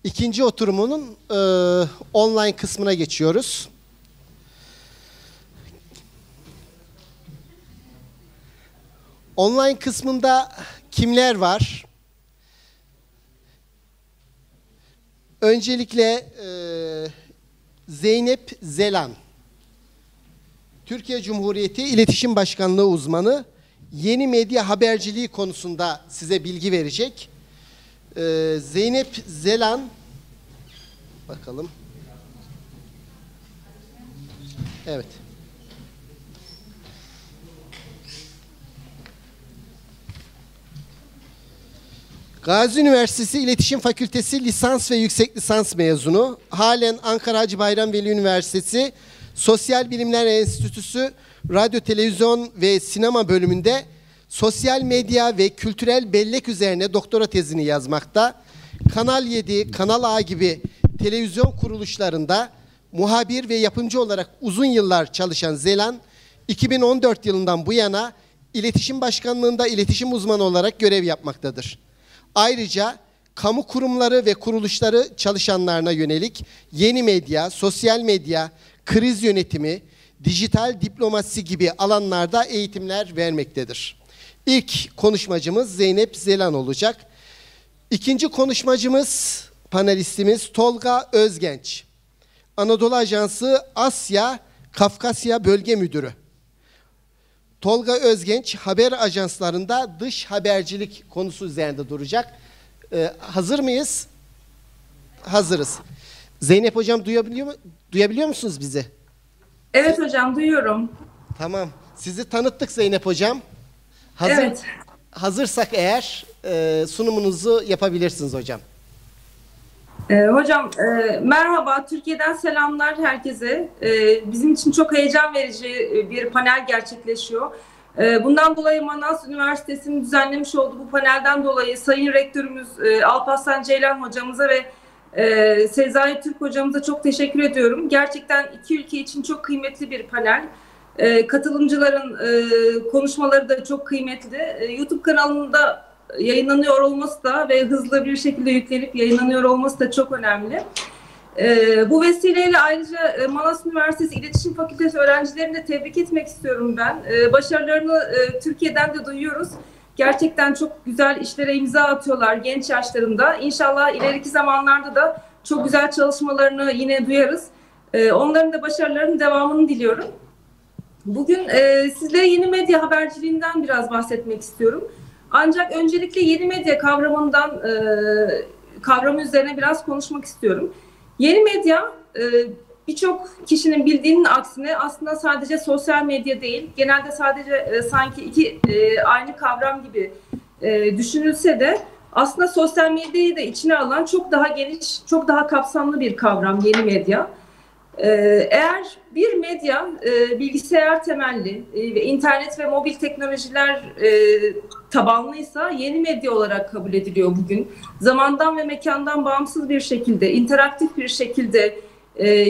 İkinci oturumunun online kısmına geçiyoruz. Online kısmında kimler var? Öncelikle Zeynep Zelan, Türkiye Cumhuriyeti İletişim Başkanlığı uzmanı, yeni medya haberciliği konusunda size bilgi verecek. Zeynep Zelan, bakalım. Evet. Gazi Üniversitesi İletişim Fakültesi lisans ve yüksek lisans mezunu. Halen Ankara Hacı Bayram Veli Üniversitesi Sosyal Bilimler Enstitüsü Radyo, Televizyon ve Sinema bölümünde sosyal medya ve kültürel bellek üzerine doktora tezini yazmakta. Kanal 7, Kanal A gibi televizyon kuruluşlarında muhabir ve yapımcı olarak uzun yıllar çalışan Zelan, 2014 yılından bu yana İletişim Başkanlığı'nda iletişim uzmanı olarak görev yapmaktadır. Ayrıca kamu kurumları ve kuruluşları çalışanlarına yönelik yeni medya, sosyal medya, kriz yönetimi, dijital diplomasi gibi alanlarda eğitimler vermektedir. İlk konuşmacımız Zeynep Zelan olacak. İkinci konuşmacımız, panelistimiz Tolga Özgenç. Anadolu Ajansı Asya Kafkasya Bölge Müdürü. Tolga Özgenç haber ajanslarında dış habercilik konusu üzerinde duracak. Hazır mıyız? Hazırız. Zeynep Hocam duyabiliyor musunuz bizi? Evet hocam, duyuyorum. Tamam. Sizi tanıttık Zeynep Hocam. Evet. Hazırsak eğer sunumunuzu yapabilirsiniz hocam. Hocam merhaba, Türkiye'den selamlar herkese. Bizim için çok heyecan verici bir panel gerçekleşiyor. Bundan dolayı Manas Üniversitesi'nin düzenlemiş olduğu bu panelden dolayı Sayın Rektörümüz Alparslan Ceylan hocamıza ve Sezai Türk hocamıza çok teşekkür ediyorum. Gerçekten iki ülke için çok kıymetli bir panel. Katılımcıların konuşmaları da çok kıymetli. YouTube kanalında yayınlanıyor olması da ve hızlı bir şekilde yüklenip yayınlanıyor olması da çok önemli. Bu vesileyle ayrıca Manas Üniversitesi İletişim Fakültesi öğrencilerini de tebrik etmek istiyorum ben. Başarılarını Türkiye'den de duyuyoruz. Gerçekten çok güzel işlere imza atıyorlar genç yaşlarında. İnşallah ileriki zamanlarda da çok güzel çalışmalarını yine duyarız. Onların da başarılarının devamını diliyorum. Bugün sizlere yeni medya haberciliğinden biraz bahsetmek istiyorum. Ancak öncelikle yeni medya kavramı üzerine biraz konuşmak istiyorum. Yeni medya birçok kişinin bildiğinin aksine aslında sadece sosyal medya değil, genelde sadece sanki iki aynı kavram gibi düşünülse de aslında sosyal medyayı da içine alan çok daha geniş, çok daha kapsamlı bir kavram yeni medya. Eğer bir medya bilgisayar temelli ve internet ve mobil teknolojiler tabanlıysa yeni medya olarak kabul ediliyor bugün. Zamandan ve mekandan bağımsız bir şekilde, interaktif bir şekilde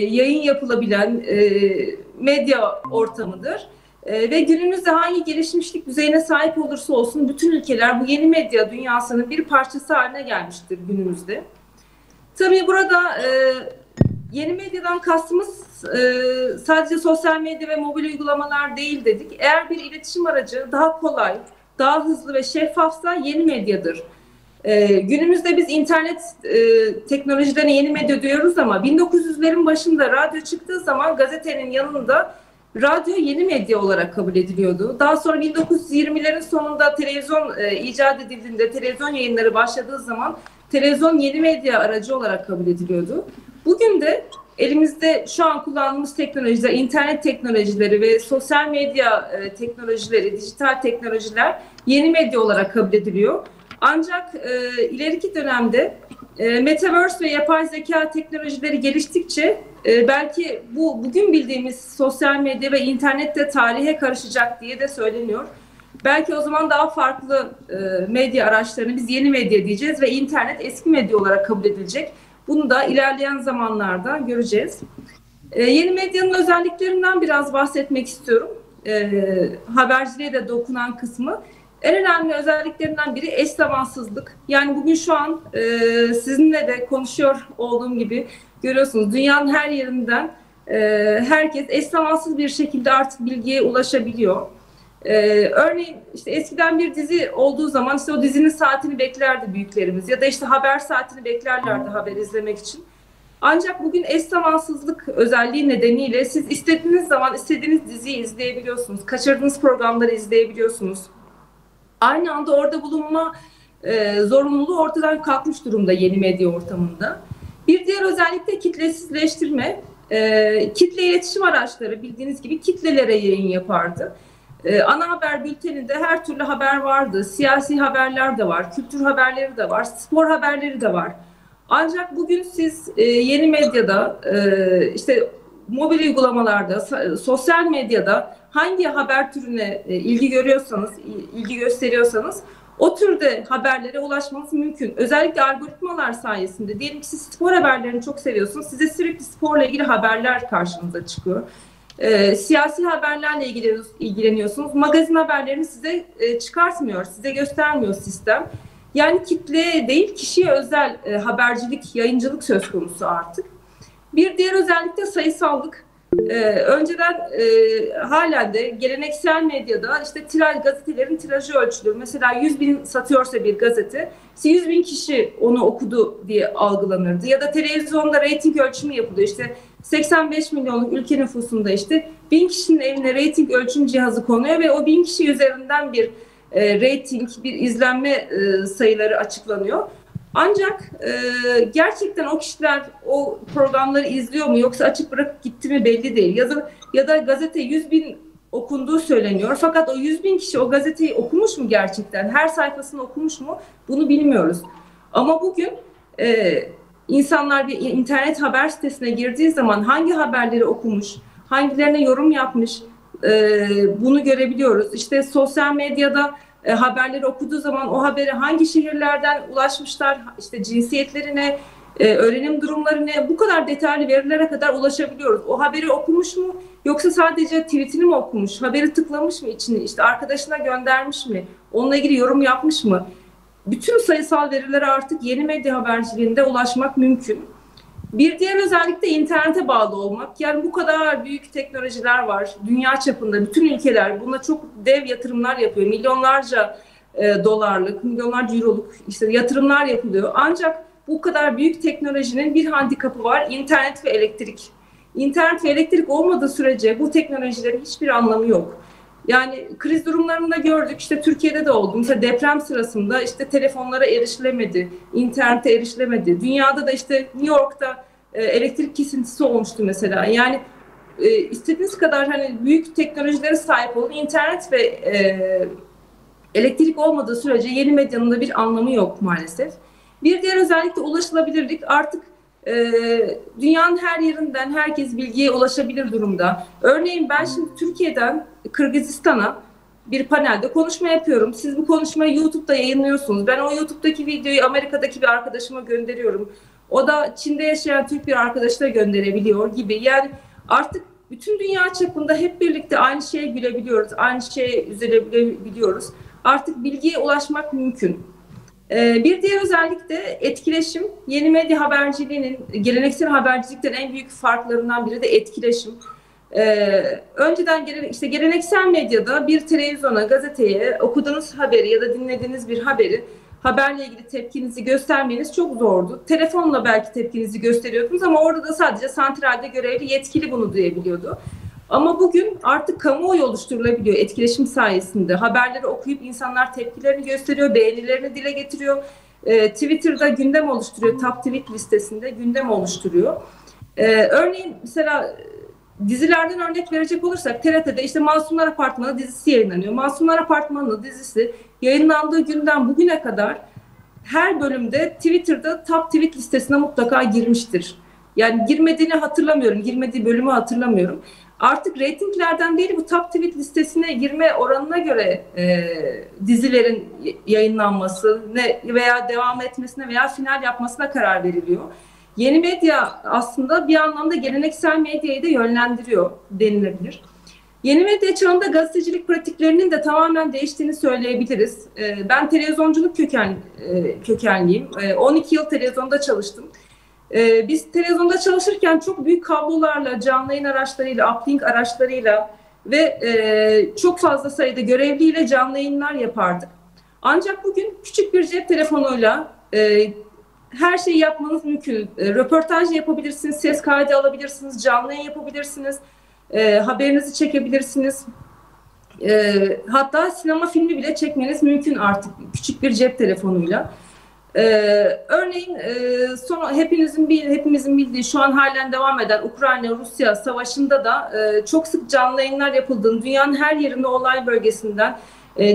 yayın yapılabilen medya ortamıdır. Ve günümüzde hangi gelişmişlik düzeyine sahip olursa olsun bütün ülkeler bu yeni medya dünyasının bir parçası haline gelmiştir günümüzde. Tabii burada yeni medyadan kastımız sadece sosyal medya ve mobil uygulamalar değil dedik. Eğer bir iletişim aracı daha kolay, daha hızlı ve şeffafsa yeni medyadır. Günümüzde biz internet teknolojilerine yeni medya diyoruz ama 1900'lerin başında radyo çıktığı zaman gazetenin yanında radyo yeni medya olarak kabul ediliyordu. Daha sonra 1920'lerin sonunda televizyon icat edildiğinde, televizyon yayınları başladığı zaman televizyon yeni medya aracı olarak kabul ediliyordu. Bugün de elimizde şu an kullandığımız teknolojiler, internet teknolojileri ve sosyal medya teknolojileri, dijital teknolojiler yeni medya olarak kabul ediliyor. Ancak ileriki dönemde Metaverse ve yapay zeka teknolojileri geliştikçe belki bugün bildiğimiz sosyal medya ve internette tarihe karışacak diye de söyleniyor. Belki o zaman daha farklı medya araçlarını biz yeni medya diyeceğiz ve internet eski medya olarak kabul edilecek. Bunu da ilerleyen zamanlarda göreceğiz. Yeni medyanın özelliklerinden biraz bahsetmek istiyorum. Haberciliğe de dokunan kısmı. En önemli özelliklerinden biri eş zamansızlık. Yani bugün şu an sizinle de konuşuyor olduğum gibi görüyorsunuz dünyanın her yerinden herkes eş zamansız bir şekilde artık bilgiye ulaşabiliyor. Örneğin işte eskiden bir dizi olduğu zaman işte o dizinin saatini beklerdi büyüklerimiz ya da işte haber saatini beklerlerdi haber izlemek için. Ancak bugün eş zamansızlık özelliği nedeniyle siz istediğiniz zaman istediğiniz diziyi izleyebiliyorsunuz. Kaçırdığınız programları izleyebiliyorsunuz. Aynı anda orada bulunma zorunluluğu ortadan kalkmış durumda yeni medya ortamında. Bir diğer özellik de kitlesizleştirme. Kitle iletişim araçları bildiğiniz gibi kitlelere yayın yapardı. Ana haber bülteninde her türlü haber vardı. Siyasi haberler de var, kültür haberleri de var, spor haberleri de var. Ancak bugün siz yeni medyada, işte mobil uygulamalarda, sosyal medyada hangi haber türüne ilgi görüyorsanız, ilgi gösteriyorsanız o türde haberlere ulaşmanız mümkün. Özellikle algoritmalar sayesinde. Diyelim ki siz spor haberlerini çok seviyorsunuz. Size sürekli sporla ilgili haberler karşınıza çıkıyor. Siyasi haberlerle ilgileniyorsunuz. Magazin haberlerini size çıkartmıyor, size göstermiyor sistem. Yani kitleye değil kişiye özel habercilik, yayıncılık söz konusu artık. Bir diğer özellik de sayısallık. Önceden halen de geleneksel medyada işte gazetelerin tirajı ölçülür. Mesela 100 bin satıyorsa bir gazete, 100 bin kişi onu okudu diye algılanırdı. Ya da televizyonda reyting ölçümü yapılıyor. İşte 85 milyonluk ülke nüfusunda işte 1000 kişinin evine reyting ölçüm cihazı konuyor ve o 1000 kişi üzerinden bir reyting, bir izlenme sayıları açıklanıyor. Ancak gerçekten o kişiler o programları izliyor mu yoksa açık bırakıp gitti mi belli değil. Ya da gazete 100 bin okunduğu söyleniyor. Fakat o 100 bin kişi o gazeteyi okumuş mu gerçekten? Her sayfasını okumuş mu? Bunu bilmiyoruz. Ama bugün insanlar bir internet haber sitesine girdiği zaman hangi haberleri okumuş, hangilerine yorum yapmış bunu görebiliyoruz. İşte sosyal medyada haberleri okuduğu zaman o habere hangi şehirlerden ulaşmışlar, işte cinsiyetlerine, öğrenim durumları ne, bu kadar detaylı verilere kadar ulaşabiliyoruz. O haberi okumuş mu yoksa sadece tweetini mi okumuş, haberi tıklamış mı içini, işte arkadaşına göndermiş mi, onunla ilgili yorum yapmış mı? Bütün sayısal verilere artık yeni medya haberciliğinde ulaşmak mümkün. Bir diğer özellik de internete bağlı olmak. Yani bu kadar büyük teknolojiler var. Dünya çapında bütün ülkeler buna çok dev yatırımlar yapıyor. Milyonlarca dolarlık, milyonlarca euroluk işte yatırımlar yapılıyor. Ancak bu kadar büyük teknolojinin bir handikapı var. İnternet ve elektrik. İnternet ve elektrik olmadığı sürece bu teknolojilerin hiçbir anlamı yok. Yani kriz durumlarında gördük, işte Türkiye'de de oldu. Mesela deprem sırasında işte telefonlara erişilemedi, internete erişilemedi. Dünyada da işte New York'ta elektrik kesintisi olmuştu mesela. Yani istediğiniz kadar hani büyük teknolojilere sahip olun, internet ve elektrik olmadığı sürece yeni medyanın da bir anlamı yok maalesef. Bir diğer özellik de ulaşılabilirlik. Artık dünyanın her yerinden herkes bilgiye ulaşabilir durumda. Örneğin ben şimdi Türkiye'den Kırgızistan'a bir panelde konuşma yapıyorum. Siz bu konuşmayı YouTube'da yayınlıyorsunuz. Ben o YouTube'daki videoyu Amerika'daki bir arkadaşıma gönderiyorum. O da Çin'de yaşayan Türk bir arkadaşına gönderebiliyor gibi. Yani artık bütün dünya çapında hep birlikte aynı şeye gülebiliyoruz, aynı şeye üzülebiliyoruz. Artık bilgiye ulaşmak mümkün. Bir diğer özellik de etkileşim. Yeni medya haberciliğinin geleneksel habercilikten en büyük farklarından biri de etkileşim. Önceden işte geleneksel medyada bir televizyona, gazeteye okuduğunuz haberi ya da dinlediğiniz bir haberi, haberle ilgili tepkinizi göstermeniz çok zordu. Telefonla belki tepkinizi gösteriyordunuz ama orada da sadece santralde görevli yetkili bunu duyabiliyordu. Ama bugün artık kamuoyu oluşturulabiliyor etkileşim sayesinde. Haberleri okuyup insanlar tepkilerini gösteriyor, beğenilerini dile getiriyor. Twitter'da gündem oluşturuyor, top tweet listesinde gündem oluşturuyor. Örneğin mesela dizilerden örnek verecek olursak TRT'de işte Masumlar Apartmanı dizisi yayınlanıyor. Masumlar Apartmanı dizisi yayınlandığı günden bugüne kadar her bölümde Twitter'da top tweet listesine mutlaka girmiştir. Yani girmediğini hatırlamıyorum, girmediği bölümü hatırlamıyorum. Artık reytinglerden değil bu top tweet listesine girme oranına göre dizilerin yayınlanması veya devam etmesine veya final yapmasına karar veriliyor. Yeni medya aslında bir anlamda geleneksel medyayı da yönlendiriyor denilebilir. Yeni medya çağında gazetecilik pratiklerinin de tamamen değiştiğini söyleyebiliriz. Ben televizyonculuk kökenliyim. 12 yıl televizyonda çalıştım. Biz televizyonda çalışırken çok büyük kablolarla, canlı yayın araçlarıyla, uplink araçlarıyla ve çok fazla sayıda görevliyle canlı yayınlar yapardık. Ancak bugün küçük bir cep telefonuyla her şeyi yapmanız mümkün. Röportaj yapabilirsiniz, ses kaydı alabilirsiniz, canlı yayın yapabilirsiniz, haberinizi çekebilirsiniz. Hatta sinema filmi bile çekmeniz mümkün artık küçük bir cep telefonuyla. Örneğin hepimizin bildiği şu an halen devam eden Ukrayna-Rusya savaşında da çok sık canlı yayınlar yapıldığını, dünyanın her yerinde olay bölgesinden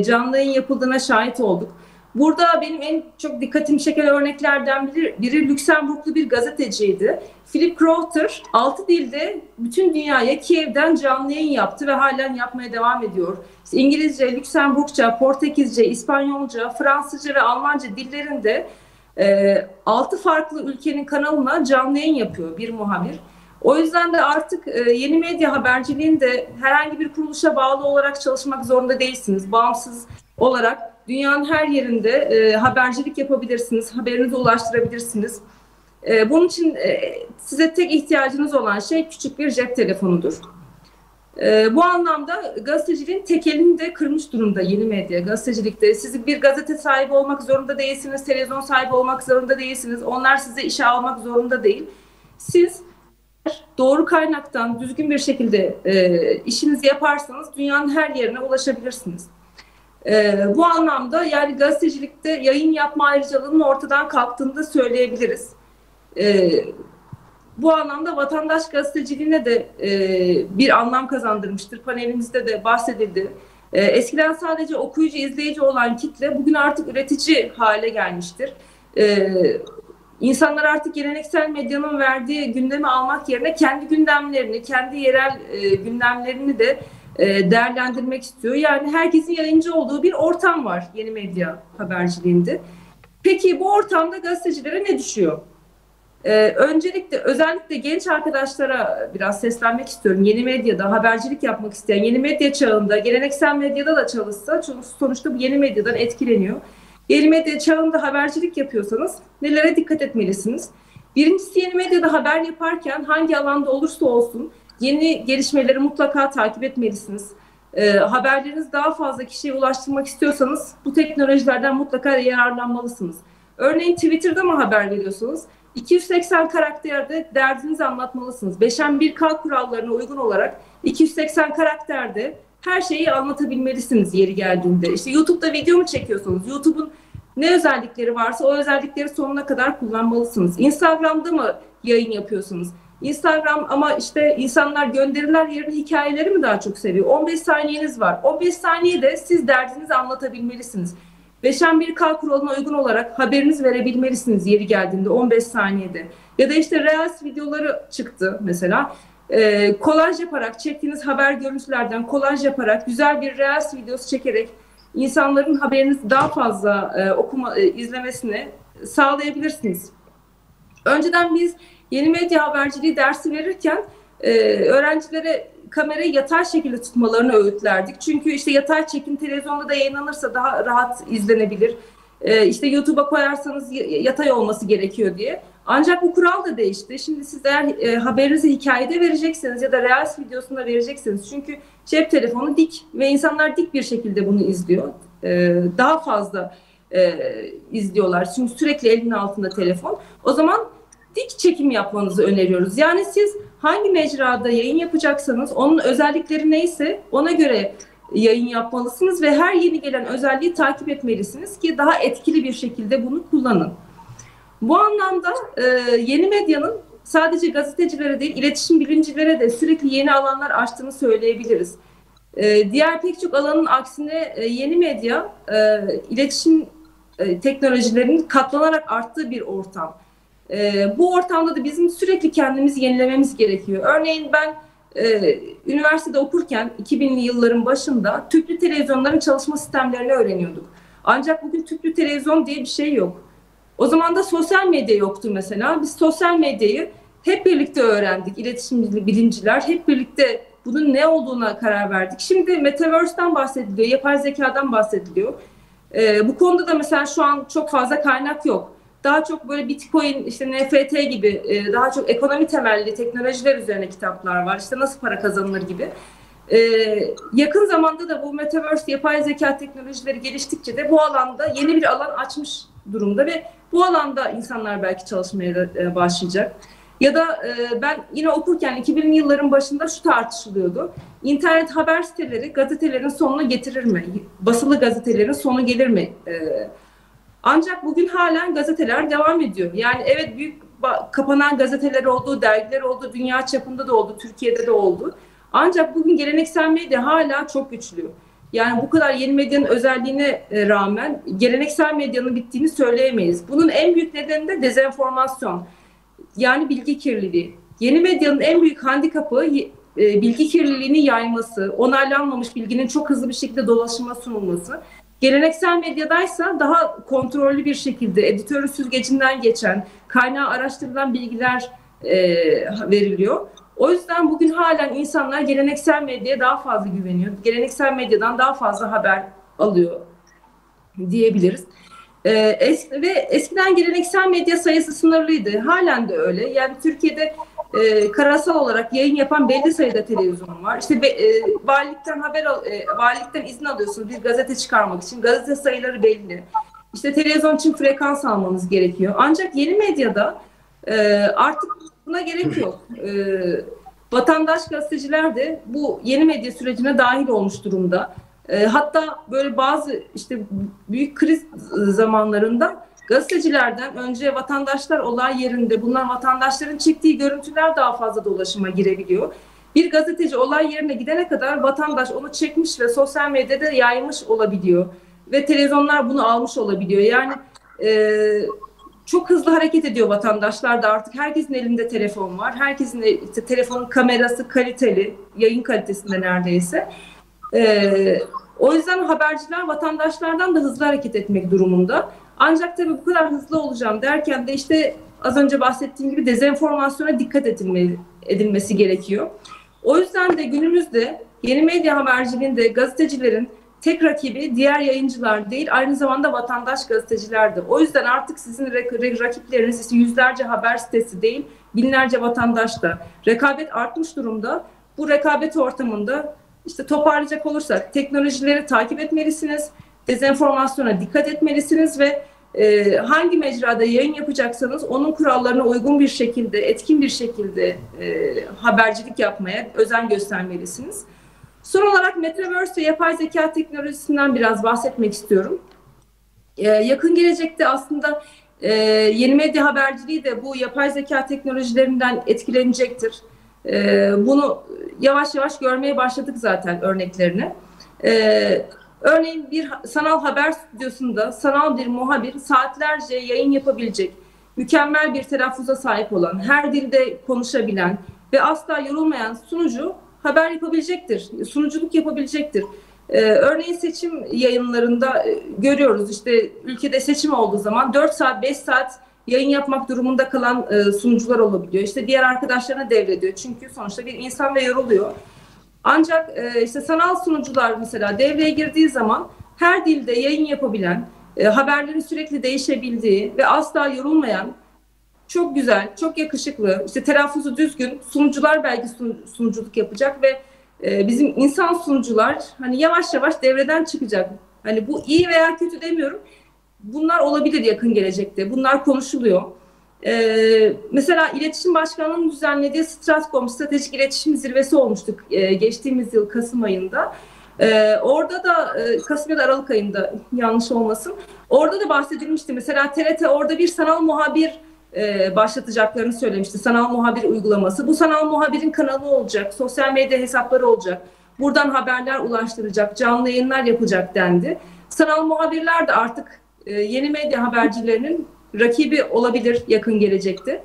canlı yayın yapıldığına şahit olduk. Burada benim en çok dikkatimi çeken örneklerden biri Lüksemburglu bir gazeteciydi. Philip Crowther 6 dilde bütün dünyaya Kiev'den canlı yayın yaptı ve halen yapmaya devam ediyor. İşte İngilizce, Lüksemburgça, Portekizce, İspanyolca, Fransızca ve Almanca dillerinde 6 farklı ülkenin kanalına canlı yayın yapıyor bir muhabir. O yüzden de artık yeni medya haberciliğinde herhangi bir kuruluşa bağlı olarak çalışmak zorunda değilsiniz. Bağımsız olarak dünyanın her yerinde habercilik yapabilirsiniz, haberinizi ulaştırabilirsiniz. Bunun için size tek ihtiyacınız olan şey küçük bir cep telefonudur. Bu anlamda gazeteciliğin tekelini de kırmış durumda yeni medya. Gazetecilikte siz bir gazete sahibi olmak zorunda değilsiniz, televizyon sahibi olmak zorunda değilsiniz. Onlar size işe almak zorunda değil. Siz doğru kaynaktan düzgün bir şekilde işinizi yaparsanız dünyanın her yerine ulaşabilirsiniz. Bu anlamda yani gazetecilikte yayın yapma ayrıcalığının ortadan kalktığını da söyleyebiliriz. Bu anlamda vatandaş gazeteciliğine de bir anlam kazandırmıştır. Panelimizde de bahsedildi. Eskiden sadece okuyucu, izleyici olan kitle bugün artık üretici hale gelmiştir. İnsanlar artık geleneksel medyanın verdiği gündemi almak yerine kendi gündemlerini, kendi yerel gündemlerini de değerlendirmek istiyor. Yani herkesin yayıncı olduğu bir ortam var yeni medya haberciliğinde. Peki bu ortamda gazetecilere ne düşüyor? Öncelikle özellikle genç arkadaşlara biraz seslenmek istiyorum. Yeni medyada habercilik yapmak isteyen, yeni medya çağında, geleneksel medyada da çalışsa sonuçta bu yeni medyadan etkileniyor. Yeni medya çağında habercilik yapıyorsanız nelere dikkat etmelisiniz? Birincisi, yeni medyada haber yaparken hangi alanda olursa olsun yeni gelişmeleri mutlaka takip etmelisiniz. Haberlerinizi daha fazla kişiye ulaştırmak istiyorsanız bu teknolojilerden mutlaka yararlanmalısınız. Örneğin Twitter'da mı haber veriyorsunuz? 280 karakterde derdinizi anlatmalısınız. 5M1K kurallarına uygun olarak 280 karakterde her şeyi anlatabilmelisiniz yeri geldiğinde. İşte YouTube'da video mu çekiyorsunuz? YouTube'un ne özellikleri varsa o özellikleri sonuna kadar kullanmalısınız. Instagram'da mı yayın yapıyorsunuz? Instagram ama işte insanlar gönderiler yerine hikayeleri mi daha çok seviyor? 15 saniyeniz var. 15 saniyede siz derdinizi anlatabilmelisiniz. 5M1K kuralına uygun olarak haberinizi verebilmelisiniz yeri geldiğinde 15 saniyede. Ya da işte Reels videoları çıktı mesela. Kolaj yaparak, çektiğiniz haber görüntülerden kolaj yaparak, güzel bir Reels videosu çekerek insanların haberinizi daha fazla izlemesini sağlayabilirsiniz. Önceden biz yeni medya haberciliği dersi verirken öğrencilere kamerayı yatay şekilde tutmalarını öğütlerdik. Çünkü işte yatay çekim televizyonda da yayınlanırsa daha rahat izlenebilir. İşte YouTube'a koyarsanız yatay olması gerekiyor diye. Ancak bu kural da değişti. Şimdi siz eğer haberinizi hikayede verecekseniz ya da Reels videosunda verecekseniz, çünkü cep telefonu dik ve insanlar dik bir şekilde bunu izliyor. Daha fazla izliyorlar. Çünkü sürekli elinin altında telefon. O zaman dik çekim yapmanızı öneriyoruz. Yani siz hangi mecrada yayın yapacaksanız onun özellikleri neyse ona göre yayın yapmalısınız ve her yeni gelen özelliği takip etmelisiniz ki daha etkili bir şekilde bunu kullanın. Bu anlamda yeni medyanın sadece gazetecilere değil, iletişim bilimcilere de sürekli yeni alanlar açtığını söyleyebiliriz. Diğer pek çok alanın aksine yeni medya iletişim teknolojilerinin katlanarak arttığı bir ortam. Bu ortamda da bizim sürekli kendimizi yenilememiz gerekiyor. Örneğin ben üniversitede okurken 2000'li yılların başında tüplü televizyonların çalışma sistemlerini öğreniyorduk. Ancak bugün tüplü televizyon diye bir şey yok. O zaman da sosyal medya yoktu mesela. Biz sosyal medyayı hep birlikte öğrendik. İletişim bilimciler hep birlikte bunun ne olduğuna karar verdik. Şimdi Metaverse'den bahsediliyor, yapay zekadan bahsediliyor. Bu konuda da mesela şu an çok fazla kaynak yok. Daha çok böyle Bitcoin, işte NFT gibi daha çok ekonomi temelli teknolojiler üzerine kitaplar var. İşte nasıl para kazanılır gibi. Yakın zamanda da bu Metaverse, yapay zeka teknolojileri geliştikçe de bu alanda yeni bir alan açmış durumda ve bu alanda insanlar belki çalışmaya da başlayacak. Ya da ben yine okurken 2000'li yılların başında şu tartışılıyordu. İnternet haber siteleri gazetelerin sonunu getirir mi? Basılı gazetelerin sonu gelir mi? Ancak bugün halen gazeteler devam ediyor. Yani evet, büyük kapanan gazeteler oldu, dergiler oldu, dünya çapında da oldu, Türkiye'de de oldu. Ancak bugün geleneksel medya hala çok güçlü. Yani bu kadar yeni medyanın özelliğine rağmen geleneksel medyanın bittiğini söyleyemeyiz. Bunun en büyük nedeni de dezenformasyon. Yani bilgi kirliliği. Yeni medyanın en büyük handikapı bilgi kirliliğini yayması, onaylanmamış bilginin çok hızlı bir şekilde dolaşıma sunulması. Geleneksel medyadaysa daha kontrollü bir şekilde editörün süzgecinden geçen, kaynağı araştırılan bilgiler veriliyor. O yüzden bugün halen insanlar geleneksel medyaya daha fazla güveniyor. Geleneksel medyadan daha fazla haber alıyor diyebiliriz. Ve eskiden geleneksel medya sayısı sınırlıydı. Halen de öyle. Yani Türkiye'de karasal olarak yayın yapan belli sayıda televizyon var. İşte valilikten izin alıyorsunuz bir gazete çıkarmak için. Gazete sayıları belli. İşte televizyon için frekans almanız gerekiyor. Ancak yeni medyada artık buna gerek yok. Vatandaş gazeteciler de bu yeni medya sürecine dahil olmuş durumda. Hatta böyle bazı işte büyük kriz zamanlarında gazetecilerden önce vatandaşlar olay yerinde, bunlar vatandaşların çektiği görüntüler daha fazla dolaşıma girebiliyor. Bir gazeteci olay yerine gidene kadar vatandaş onu çekmiş ve sosyal medyada yaymış olabiliyor. Ve televizyonlar bunu almış olabiliyor. Yani çok hızlı hareket ediyor vatandaşlar da artık. Herkesin elinde telefon var. Herkesin telefonun kamerası kaliteli, yayın kalitesinde neredeyse. O yüzden haberciler vatandaşlardan da hızlı hareket etmek durumunda. Ancak tabii bu kadar hızlı olacağım derken de işte az önce bahsettiğim gibi dezenformasyona dikkat edilmesi gerekiyor. O yüzden de günümüzde yeni medya haberciliğinde gazetecilerin tek rakibi diğer yayıncılar değil, aynı zamanda vatandaş gazetecilerdir. O yüzden artık sizin rakipleriniz işte yüzlerce haber sitesi değil, binlerce vatandaş da. Rekabet artmış durumda. Bu rekabet ortamında işte toparlayacak olursak teknolojileri takip etmelisiniz, dezenformasyona dikkat etmelisiniz ve hangi mecrada yayın yapacaksanız onun kurallarına uygun bir şekilde, etkin bir şekilde habercilik yapmaya özen göstermelisiniz. Son olarak Metaverse ve yapay zeka teknolojisinden biraz bahsetmek istiyorum. Yakın gelecekte aslında yeni medya haberciliği de bu yapay zeka teknolojilerinden etkilenecektir. Bunu yavaş yavaş görmeye başladık zaten örneklerini. Örneğin bir sanal haber stüdyosunda sanal bir muhabir saatlerce yayın yapabilecek, mükemmel bir telaffuza sahip olan, her dilde konuşabilen ve asla yorulmayan sunucu haber yapabilecektir, sunuculuk yapabilecektir. Örneğin seçim yayınlarında görüyoruz işte ülkede seçim olduğu zaman 4 saat 5 saat yayın yapmak durumunda kalan sunucular olabiliyor. İşte diğer arkadaşlarına devrediyor çünkü sonuçta bir insan ve yoruluyor. Ancak işte sanal sunucular mesela devreye girdiği zaman her dilde yayın yapabilen, haberlerin sürekli değişebildiği ve asla yorulmayan, çok güzel, çok yakışıklı, işte telaffuzu düzgün sunucular belki sunuculuk yapacak ve bizim insan sunucular hani yavaş yavaş devreden çıkacak. Hani bu iyi veya kötü demiyorum. Bunlar olabilir yakın gelecekte. Bunlar konuşuluyor. Mesela İletişim Başkanlığı'nın düzenlediği Stratcom Stratejik İletişim Zirvesi olmuştuk geçtiğimiz yıl Kasım ayında. Orada da Kasım ya da Aralık ayında yanlış olmasın. Orada da bahsedilmişti. Mesela TRT orada bir sanal muhabir başlatacaklarını söylemişti. Sanal muhabir uygulaması. Bu sanal muhabirin kanalı olacak. Sosyal medya hesapları olacak. Buradan haberler ulaştıracak. Canlı yayınlar yapacak dendi. Sanal muhabirler de artık yeni medya habercilerinin rakibi olabilir yakın gelecekte.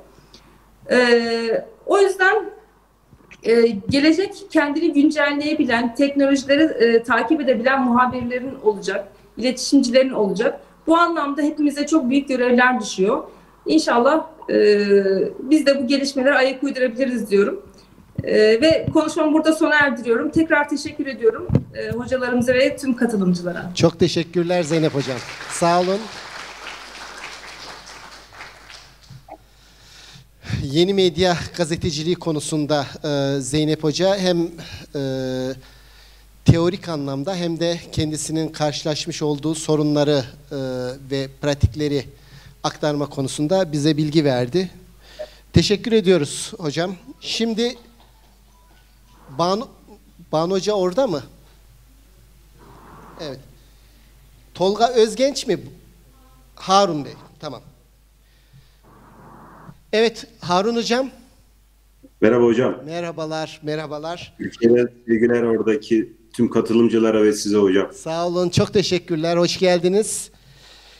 O yüzden gelecek kendini güncelleyebilen, teknolojileri takip edebilen muhabirlerin olacak, iletişimcilerin olacak. Bu anlamda hepimize çok büyük görevler düşüyor. İnşallah biz de bu gelişmelere ayak uydurabiliriz diyorum. Ve konuşmamı burada sona erdiriyorum. Tekrar teşekkür ediyorum hocalarımıza ve tüm katılımcılara. Çok teşekkürler Zeynep Hocam. Sağ olun. Yeni medya gazeteciliği konusunda Zeynep Hoca hem teorik anlamda hem de kendisinin karşılaşmış olduğu sorunları ve pratikleri aktarma konusunda bize bilgi verdi. Teşekkür ediyoruz hocam. Şimdi Banu Hoca orada mı? Evet. Tolga Özgenç mi? Harun Bey. Tamam. Evet Harun Hocam. Merhaba hocam. Merhabalar, merhabalar. Ülkeden sevgiler oradaki tüm katılımcılara ve size hocam. Sağ olun, çok teşekkürler. Hoş geldiniz.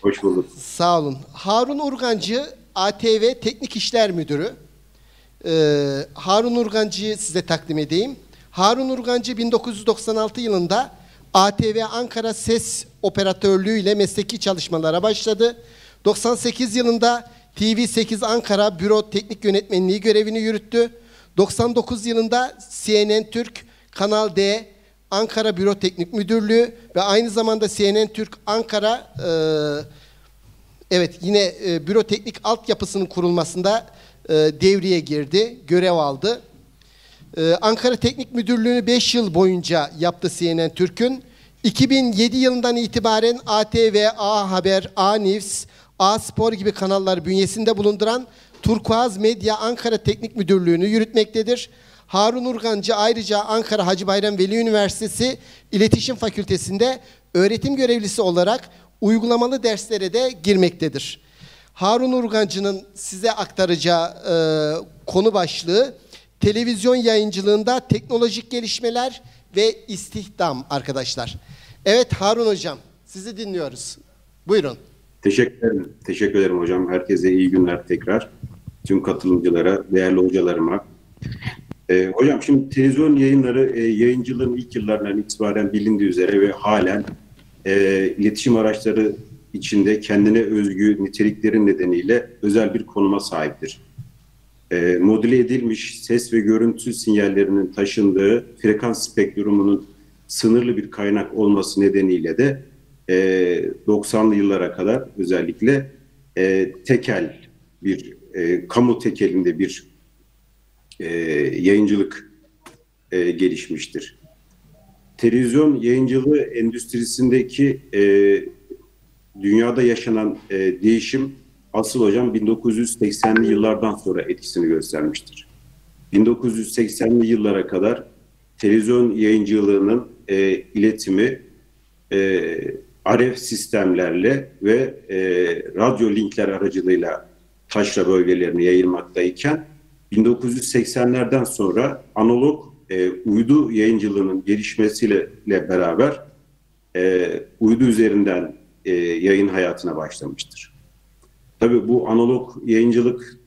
Hoş bulduk. Sağ olun. Harun Urgancı, ATV Teknik İşler Müdürü. Harun Urgancı'yı size takdim edeyim. Harun Urgancı 1996 yılında ATV Ankara Ses Operatörlüğü ile mesleki çalışmalara başladı. 98 yılında TV8 Ankara Büro Teknik Yönetmenliği görevini yürüttü. 99 yılında CNN Türk Kanal D Ankara Büro Teknik Müdürlüğü ve aynı zamanda CNN Türk Ankara yine büro teknik altyapısının kurulmasında devreye girdi, görev aldı. Ankara Teknik Müdürlüğü'nü 5 yıl boyunca yaptı CNN Türk'ün. 2007 yılından itibaren ATV, A Haber, A News, A Spor gibi kanallar bünyesinde bulunduran Turkuaz Medya Ankara Teknik Müdürlüğü'nü yürütmektedir. Harun Urgancı ayrıca Ankara Hacı Bayram Veli Üniversitesi İletişim Fakültesi'nde öğretim görevlisi olarak uygulamalı derslere de girmektedir. Harun Urgancı'nın size aktaracağı konu başlığı televizyon yayıncılığında teknolojik gelişmeler ve istihdam arkadaşlar. Evet Harun Hocam, sizi dinliyoruz. Buyurun. Teşekkür ederim. Teşekkür ederim hocam. Herkese iyi günler tekrar. Tüm katılımcılara, değerli hocalarıma. Hocam şimdi televizyon yayınları yayıncılığın ilk yıllarından itibaren bilindiği üzere ve halen iletişim araçları içinde kendine özgü niteliklerin nedeniyle özel bir konuma sahiptir. Modüle edilmiş ses ve görüntü sinyallerinin taşındığı frekans spektrumunun sınırlı bir kaynak olması nedeniyle de 90'lı yıllara kadar özellikle tekel bir kamu tekelinde bir yayıncılık gelişmiştir. Televizyon yayıncılığı endüstrisindeki dünyada yaşanan değişim asıl hocam 1980'li yıllardan sonra etkisini göstermiştir. 1980'li yıllara kadar televizyon yayıncılığının iletimi RF sistemlerle ve radyo linkler aracılığıyla taşra bölgelerine yayılmaktayken 1980'lerden sonra analog uydu yayıncılığının gelişmesiyle beraber uydu üzerinden yayın hayatına başlamıştır. Tabii bu analog yayıncılık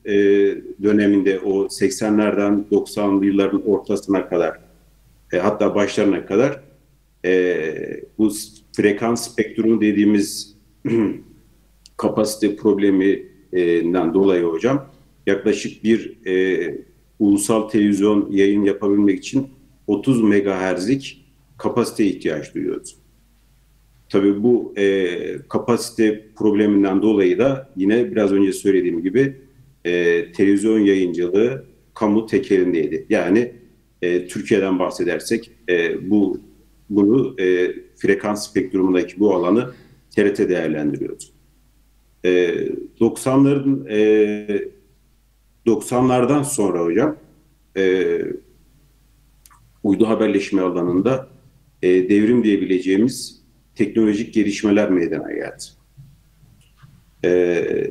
döneminde o 80'lerden 90'lı yılların ortasına kadar hatta başlarına kadar bu frekans spektrumu dediğimiz kapasite probleminden dolayı hocam yaklaşık bir ulusal televizyon yayın yapabilmek için 30 MHz'lik kapasite ihtiyaç duyuyoruz. Tabii bu kapasite probleminden dolayı da yine biraz önce söylediğim gibi televizyon yayıncılığı kamu tekelindeydi. Yani Türkiye'den bahsedersek bunu frekans spektrumundaki bu alanı TRT değerlendiriyordu. 90'lardan sonra hocam uydu haberleşme alanında devrim diyebileceğimiz teknolojik gelişmeler meydana geldi.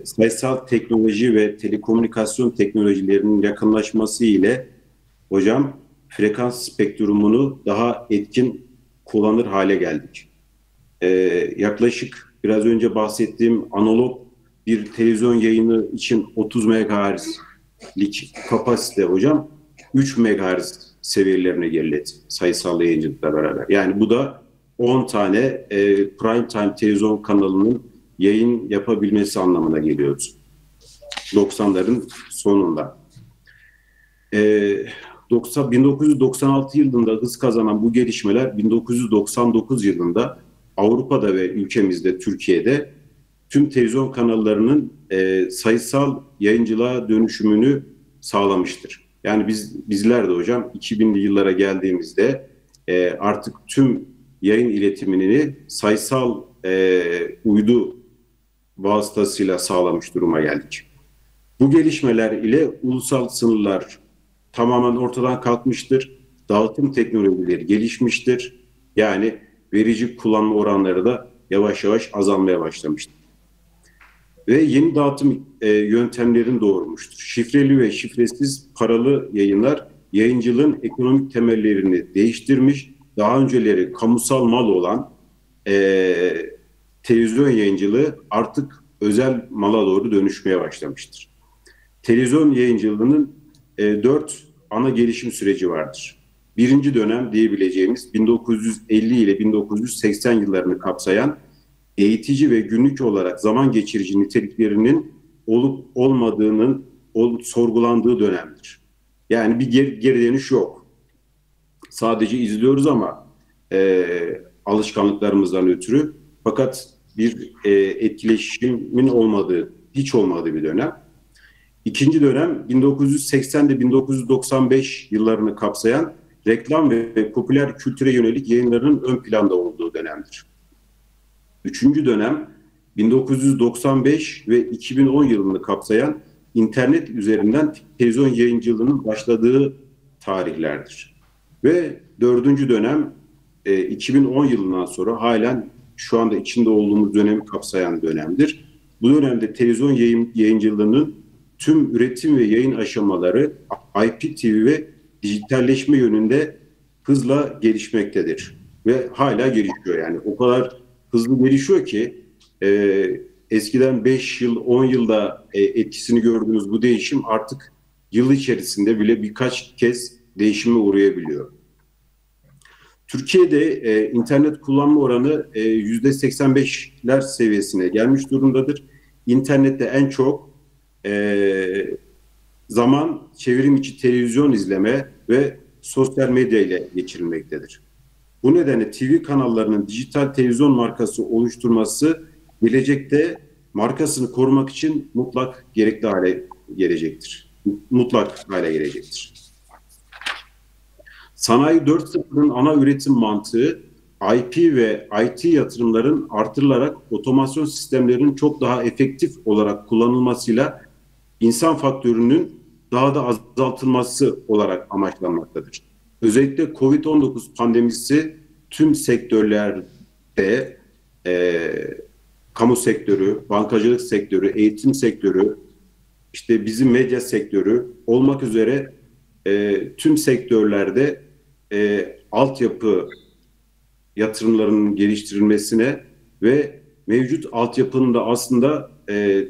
Sayısal teknoloji ve telekomünikasyon teknolojilerinin yakınlaşması ile hocam frekans spektrumunu daha etkin kullanır hale geldik. Yaklaşık biraz önce bahsettiğim analog bir televizyon yayını için 30 MHz'lik kapasite hocam 3 MHz seviyelerine geriledi sayısal yayıncılıkla beraber. Yani bu da 10 tane prime time televizyon kanalının yayın yapabilmesi anlamına geliyordu. 90'ların sonunda. 1996 yılında hız kazanan bu gelişmeler 1999 yılında Avrupa'da ve ülkemizde, Türkiye'de tüm televizyon kanallarının sayısal yayıncılığa dönüşümünü sağlamıştır. Yani bizler de hocam 2000'li yıllara geldiğimizde artık tüm yayın iletimini sayısal uydu vasıtasıyla sağlamış duruma geldik. Bu gelişmeler ile ulusal sınırlar tamamen ortadan kalkmıştır. Dağıtım teknolojileri gelişmiştir. Yani verici kullanma oranları da yavaş yavaş azalmaya başlamıştır. Ve yeni dağıtım yöntemlerini doğurmuştur. Şifreli ve şifresiz paralı yayınlar yayıncılığın ekonomik temellerini değiştirmiş, daha önceleri kamusal mal olan televizyon yayıncılığı artık özel mala doğru dönüşmeye başlamıştır. Televizyon yayıncılığının 4 ana gelişim süreci vardır. Birinci dönem diyebileceğimiz 1950 ile 1980 yıllarını kapsayan eğitici ve günlük olarak zaman geçirici niteliklerinin olup olmadığının sorgulandığı dönemdir. Yani bir geri dönüş yok. Sadece izliyoruz ama alışkanlıklarımızdan ötürü, fakat bir etkileşimin olmadığı, hiç olmadığı bir dönem. İkinci dönem 1980 ile 1995 yıllarını kapsayan reklam ve popüler kültüre yönelik yayınların ön planda olduğu dönemdir. Üçüncü dönem 1995 ve 2010 yılını kapsayan internet üzerinden televizyon yayıncılığının başladığı tarihlerdir. Ve dördüncü dönem 2010 yılından sonra halen şu anda içinde olduğumuz dönemi kapsayan dönemdir. Bu dönemde televizyon yayıncılığının tüm üretim ve yayın aşamaları IPTV ve dijitalleşme yönünde hızla gelişmektedir. Ve hala gelişiyor yani. O kadar hızlı gelişiyor ki eskiden 5 yıl, 10 yılda etkisini gördüğümüz bu değişim artık yıl içerisinde bile birkaç kez değişime uğrayabiliyor. Türkiye'de internet kullanma oranı %85'ler seviyesine gelmiş durumdadır. İnternette en çok zaman çevrim içi televizyon izleme ve sosyal medya ile geçirilmektedir. Bu nedenle TV kanallarının dijital televizyon markası oluşturması gelecekte markasını korumak için mutlak hale gelecektir. Sanayi 4.0'ın ana üretim mantığı IP ve IT yatırımların artırılarak otomasyon sistemlerinin çok daha efektif olarak kullanılmasıyla insan faktörünün daha da azaltılması olarak amaçlanmaktadır. Özellikle COVID-19 pandemisi tüm sektörlerde kamu sektörü, bankacılık sektörü, eğitim sektörü, işte bizim medya sektörü olmak üzere tüm sektörlerde altyapı yatırımlarının geliştirilmesine ve mevcut altyapının da aslında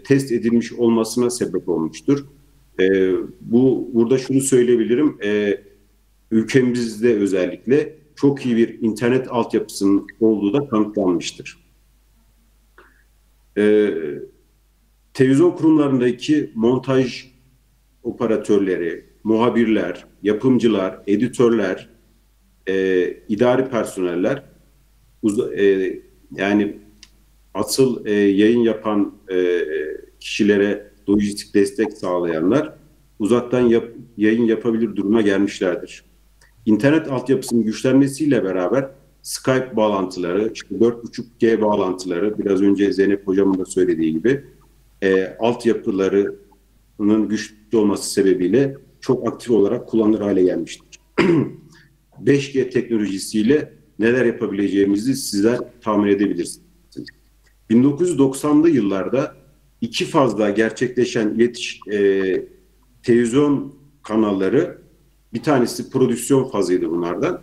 test edilmiş olmasına sebep olmuştur. Burada şunu söyleyebilirim, ülkemizde özellikle çok iyi bir internet altyapısının olduğu da kanıtlanmıştır. Televizyon kurumlarındaki montaj operatörleri, muhabirler, yapımcılar, editörler, idari personeller, yani asıl yayın yapan kişilere lojistik destek sağlayanlar uzaktan yayın yapabilir duruma gelmişlerdir. İnternet altyapısının güçlenmesiyle beraber Skype bağlantıları, işte 4.5G bağlantıları, biraz önce Zeynep Hocam'ın da söylediği gibi altyapılarının güçlü olması sebebiyle çok aktif olarak kullanılır hale gelmiştir. 5G teknolojisiyle neler yapabileceğimizi sizler tahmin edebilirsiniz. 1990'lı yıllarda iki fazla gerçekleşen televizyon kanalları, bir tanesi prodüksiyon fazıydı bunlardan.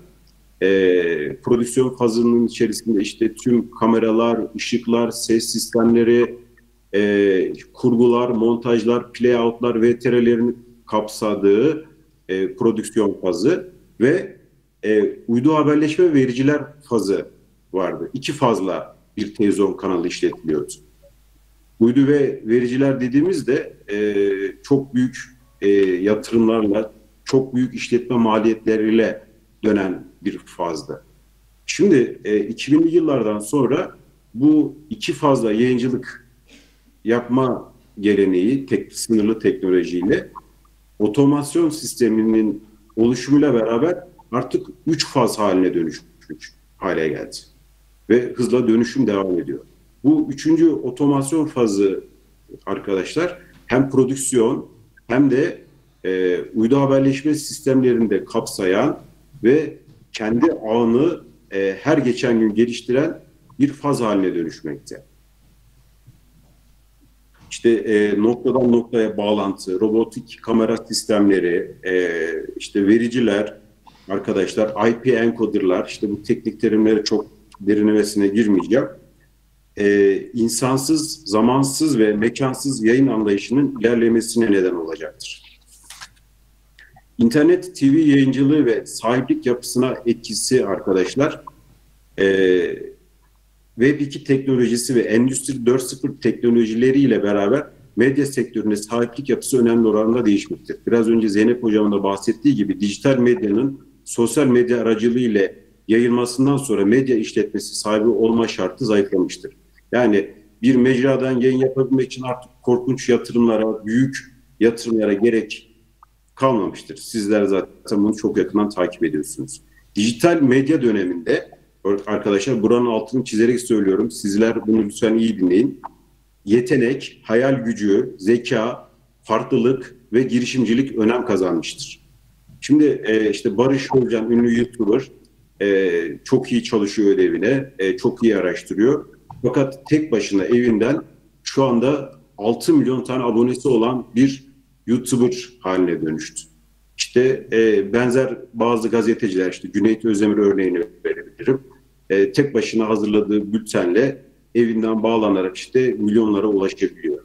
Prodüksiyon fazının içerisinde işte tüm kameralar, ışıklar, ses sistemleri, kurgular, montajlar, playoutlar, VTR'lerin kapsadığı prodüksiyon fazı ve uydu haberleşme ve vericiler fazı vardı. İki fazla bir televizyon kanalı işletiliyordu. Uydu ve vericiler dediğimizde çok büyük yatırımlarla çok büyük işletme maliyetleriyle dönen bir fazdı. Şimdi 2000'li yıllardan sonra bu iki fazla yayıncılık yapma geleneği sınırlı teknolojiyle otomasyon sisteminin oluşumuyla beraber artık 3 faz haline dönüşmüş hale geldi. Ve hızla dönüşüm devam ediyor. Bu 3. otomasyon fazı arkadaşlar hem prodüksiyon hem de uydu haberleşme sistemlerini de kapsayan ve kendi ağını her geçen gün geliştiren bir faz haline dönüşmekte. İşte noktadan noktaya bağlantı, robotik kamera sistemleri, işte vericiler, arkadaşlar, IP encoder'lar, işte bu teknik terimlere çok derinlemesine girmeyeceğim. İnsansız, zamansız ve mekansız yayın anlayışının ilerlemesine neden olacaktır. İnternet, TV yayıncılığı ve sahiplik yapısına etkisi arkadaşlar, Web 2 teknolojisi ve Endüstri 4.0 teknolojileriyle beraber medya sektöründe sahiplik yapısı önemli oranda değişmektedir. Biraz önce Zeynep Hocam'ın da bahsettiği gibi dijital medyanın sosyal medya aracılığıyla yayılmasından sonra medya işletmesi sahibi olma şartı zayıflamıştır. Yani bir mecradan yayın yapabilmek için artık korkunç yatırımlara, büyük yatırımlara gerek kalmamıştır. Sizler zaten bunu çok yakından takip ediyorsunuz. Dijital medya döneminde arkadaşlar buranın altını çizerek söylüyorum. Sizler bunu lütfen iyi dinleyin. Yetenek, hayal gücü, zeka, farklılık ve girişimcilik önem kazanmıştır. Şimdi işte Barış Özcan, ünlü YouTuber, çok iyi çalışıyor ödevine, çok iyi araştırıyor. Fakat tek başına evinden şu anda 6 milyon tane abonesi olan bir YouTuber haline dönüştü. İşte benzer bazı gazeteciler, işte Cüneyt Özdemir örneğini verebilirim. Tek başına hazırladığı bültenle evinden bağlanarak işte milyonlara ulaşabiliyor.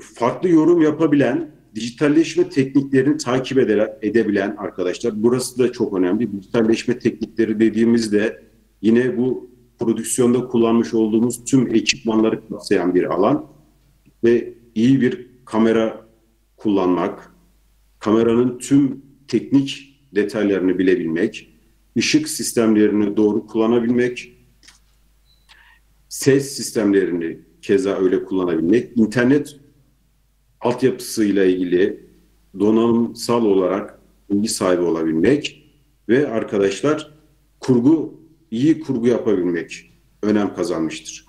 Farklı yorum yapabilen, dijitalleşme tekniklerini takip edebilen arkadaşlar, burası da çok önemli. Dijitalleşme teknikleri dediğimizde yine bu prodüksiyonda kullanmış olduğumuz tüm ekipmanları kapsayan bir alan ve iyi bir kamera kullanmak, kameranın tüm teknik detaylarını bilebilmek, ışık sistemlerini doğru kullanabilmek, ses sistemlerini keza öyle kullanabilmek, internet altyapısıyla ilgili donanımsal olarak bilgi sahibi olabilmek ve arkadaşlar iyi kurgu yapabilmek önem kazanmıştır.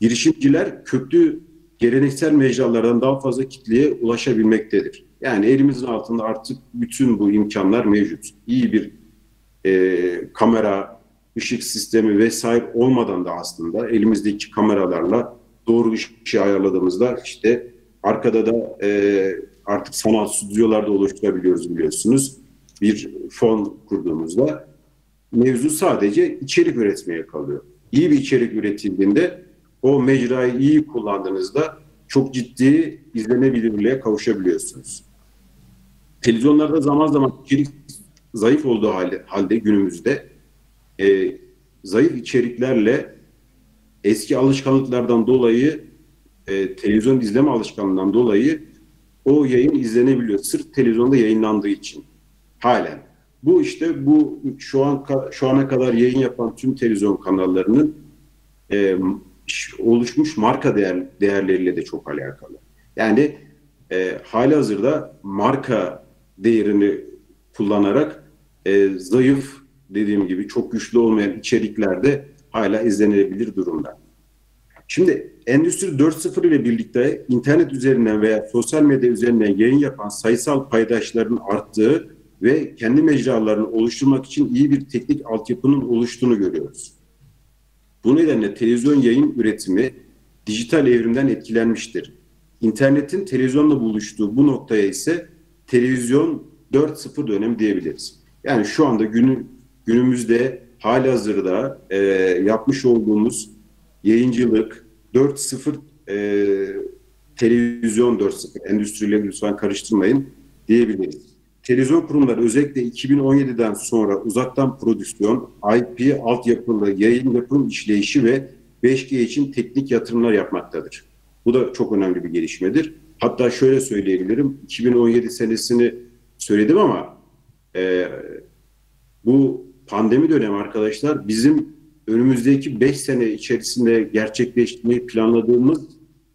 Girişimciler köklü geleneksel mecralardan daha fazla kitleye ulaşabilmektedir. Yani elimizin altında artık bütün bu imkanlar mevcut. İyi bir kamera, ışık sistemi vesaire olmadan da aslında elimizdeki kameralarla doğru ışığı ayarladığımızda işte arkada da artık sanal stüdyolarda oluşturabiliyoruz biliyorsunuz. Bir fon kurduğumuzda mevzu sadece içerik üretmeye kalıyor. İyi bir içerik üretildiğinde o mecrayı iyi kullandığınızda çok ciddi izlenebilirliğe kavuşabiliyorsunuz. Televizyonlarda zaman zaman içerik zayıf olduğu halde günümüzde zayıf içeriklerle eski alışkanlıklardan dolayı televizyon izleme alışkanlığından dolayı o yayın izlenebiliyor. Sırf televizyonda yayınlandığı için halen. Bu işte bu şu ana kadar yayın yapan tüm televizyon kanallarının oluşmuş marka değerleriyle de çok alakalı. Yani halihazırda marka değerini kullanarak zayıf, dediğim gibi çok güçlü olmayan içeriklerde hala izlenebilir durumda. Şimdi Endüstri 4.0 ile birlikte internet üzerinden veya sosyal medya üzerinden yayın yapan sayısal paydaşların arttığı ve kendi mecralarını oluşturmak için iyi bir teknik altyapının oluştuğunu görüyoruz. Bu nedenle televizyon yayın üretimi dijital evrimden etkilenmiştir. İnternetin televizyonla buluştuğu bu noktaya ise televizyon 4.0 dönemi diyebiliriz. Yani şu anda günümüzde halihazırda yapmış olduğumuz yayıncılık 4.0 televizyon 4.0 endüstriyle lütfen karıştırmayın diyebiliriz. Televizyon kurumları özellikle 2017'den sonra uzaktan prodüksiyon, IP altyapılı yayın yapım işleyişi ve 5G için teknik yatırımlar yapmaktadır. Bu da çok önemli bir gelişmedir. Hatta şöyle söyleyebilirim, 2017 senesini söyledim ama bu pandemi dönemi arkadaşlar bizim önümüzdeki 5 sene içerisinde gerçekleştirmeyi planladığımız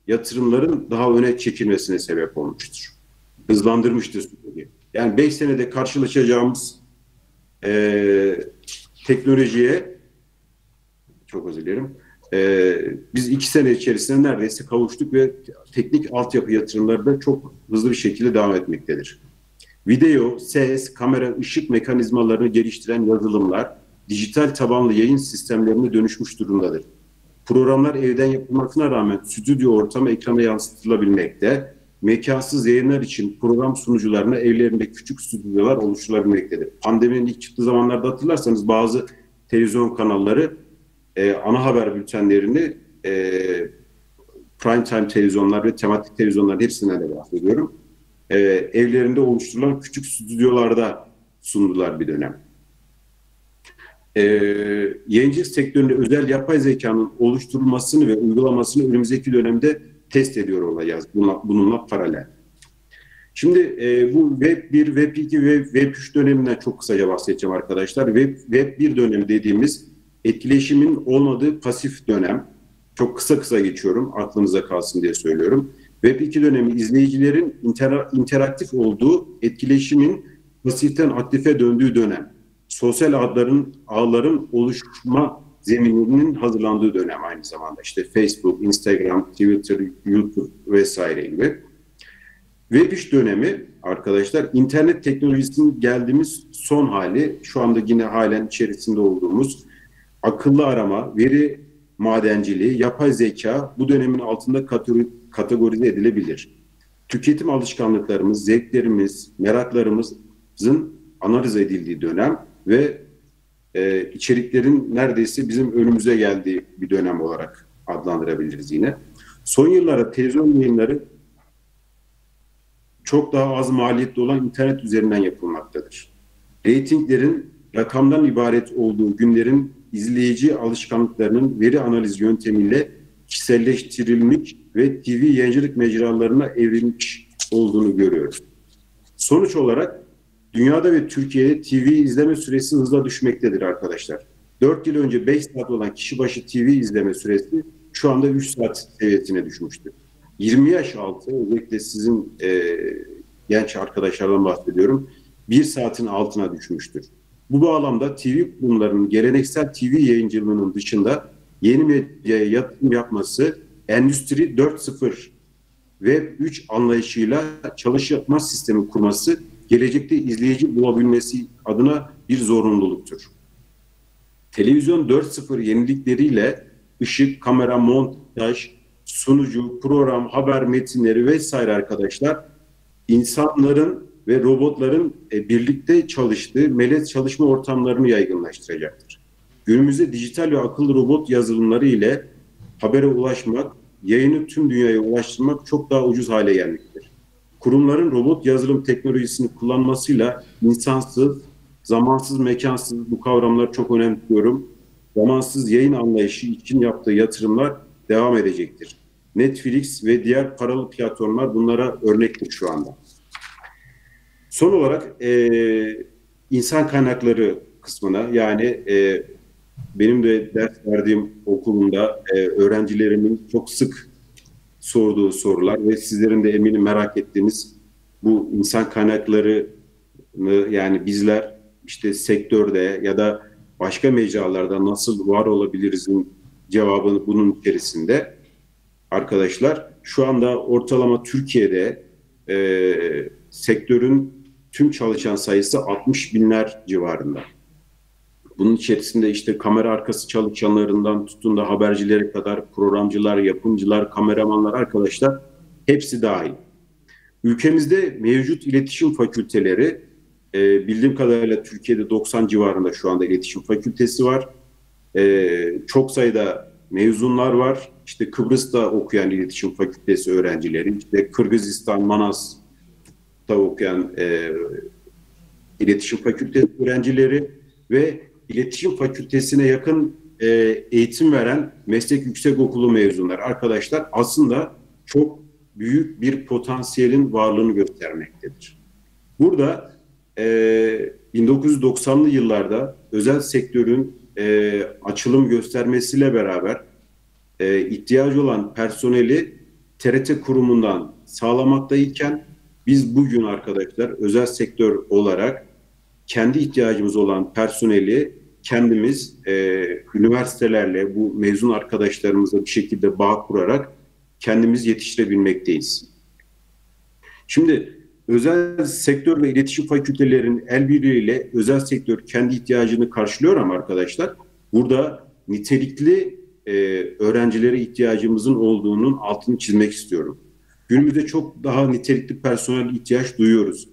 yatırımların daha öne çekilmesine sebep olmuştur. Hızlandırmıştır süreci. Yani 5 senede karşılaşacağımız teknolojiye, çok özür dilerim, biz 2 sene içerisinde neredeyse kavuştuk ve teknik altyapı yatırımları da çok hızlı bir şekilde devam etmektedir. Video, ses, kamera, ışık mekanizmalarını geliştiren yazılımlar, dijital tabanlı yayın sistemlerine dönüşmüş durumdadır. Programlar evden yapılmasına rağmen stüdyo ortamı ekrana yansıtılabilmekte, mekansız yayınlar için program sunucularına evlerinde küçük stüdyolar oluşturulabilmektedir. Pandeminin ilk çıktığı zamanlarda hatırlarsanız bazı televizyon kanalları ana haber bültenlerini prime time televizyonlar ve tematik televizyonlar hepsinden de bahsediyorum. Evlerinde oluşturulan küçük stüdyolarda sundular bir dönem. Yayıncılık sektöründe özel yapay zekanın oluşturulmasını ve uygulamasını önümüzdeki dönemde test ediyor olacağız bununla paralel. Şimdi bu Web 1, Web 2 ve Web 3 döneminden çok kısaca bahsedeceğim arkadaşlar. Web 1 dönemi dediğimiz etkileşimin olmadığı pasif dönem. Çok kısa geçiyorum, aklınıza kalsın diye söylüyorum. Web 2 dönemi izleyicilerin interaktif olduğu, etkileşimin pasiften aktife döndüğü dönem. Sosyal ağların oluşma zemininin hazırlandığı dönem aynı zamanda. İşte Facebook, Instagram, Twitter, YouTube vesaire gibi. Web 3 dönemi arkadaşlar internet teknolojisinin geldiğimiz son hali, şu anda yine halen içerisinde olduğumuz akıllı arama, veri madenciliği, yapay zeka bu dönemin altında kategorize edilebilir. Tüketim alışkanlıklarımız, zevklerimiz, meraklarımızın analiz edildiği dönem ve içeriklerin neredeyse bizim önümüze geldiği bir dönem olarak adlandırabiliriz yine. Son yıllarda televizyon yayınları çok daha az maliyetli olan internet üzerinden yapılmaktadır. Reytinglerin rakamdan ibaret olduğu günlerin izleyici alışkanlıklarının veri analiz yöntemiyle kişiselleştirilmiş ve TV yayıncılık mecralarına evrilmiş olduğunu görüyoruz. Sonuç olarak dünyada ve Türkiye'de TV izleme süresi hızla düşmektedir arkadaşlar. 4 yıl önce 5 saat olan kişi başı TV izleme süresi şu anda 3 saat seviyesine düşmüştür. 20 yaş altı, özellikle sizin genç arkadaşlardan bahsediyorum, 1 saatin altına düşmüştür. Bu bağlamda TV kurumlarının geleneksel TV yayıncılığının dışında yeni medyaya yatırım yapması, Endüstri 4.0 ve 3 anlayışıyla çalışma sistemi kurması, gelecekte izleyici bulabilmesi adına bir zorunluluktur. Televizyon 4.0 yenilikleriyle ışık, kamera, montaj, sunucu, program, haber metinleri vesaire arkadaşlar, insanların ve robotların birlikte çalıştığı melez çalışma ortamlarını yaygınlaştıracaktır. Günümüzde dijital ve akıllı robot yazılımları ile habere ulaşmak, yayını tüm dünyaya ulaştırmak çok daha ucuz hale gelmektedir. Kurumların robot yazılım teknolojisini kullanmasıyla insansız, zamansız, mekansız, bu kavramları çok önemli diyorum, zamansız yayın anlayışı için yaptığı yatırımlar devam edecektir. Netflix ve diğer paralı platformlar bunlara örnektir şu anda. Son olarak insan kaynakları kısmına, yani benim de ders verdiğim okulumda öğrencilerimin çok sık sorduğu sorular ve sizlerin de eminim merak ettiğiniz bu insan kaynaklarını, yani bizler işte sektörde ya da başka mecralarda nasıl var olabiliriz'in cevabını bunun içerisinde arkadaşlar. Şu anda ortalama Türkiye'de sektörün tüm çalışan sayısı 60 binler civarında. Bunun içerisinde işte kamera arkası çalışanlarından tutun da habercilere kadar programcılar, yapımcılar, kameramanlar arkadaşlar hepsi dahil. Ülkemizde mevcut iletişim fakülteleri bildiğim kadarıyla Türkiye'de 90 civarında şu anda iletişim fakültesi var. Çok sayıda mezunlar var. İşte Kıbrıs'ta okuyan iletişim fakültesi öğrencileri, işte Kırgızistan, Manas'ta okuyan iletişim fakültesi öğrencileri ve iletişim fakültesine yakın eğitim veren meslek yüksekokulu mezunlar arkadaşlar aslında çok büyük bir potansiyelin varlığını göstermektedir. Burada 1990'lı yıllarda özel sektörün açılım göstermesiyle beraber ihtiyacı olan personeli TRT kurumundan sağlamaktayken biz bugün arkadaşlar özel sektör olarak kendi ihtiyacımız olan personeli kendimiz üniversitelerle bu mezun arkadaşlarımızla bir şekilde bağ kurarak kendimiz yetiştirebilmekteyiz. Şimdi özel sektör ve iletişim fakültelerinin el birliğiyle özel sektör kendi ihtiyacını karşılıyor ama arkadaşlar burada nitelikli öğrencilere ihtiyacımızın olduğunun altını çizmek istiyorum. Günümüzde çok daha nitelikli personel ihtiyaç duyuyoruz.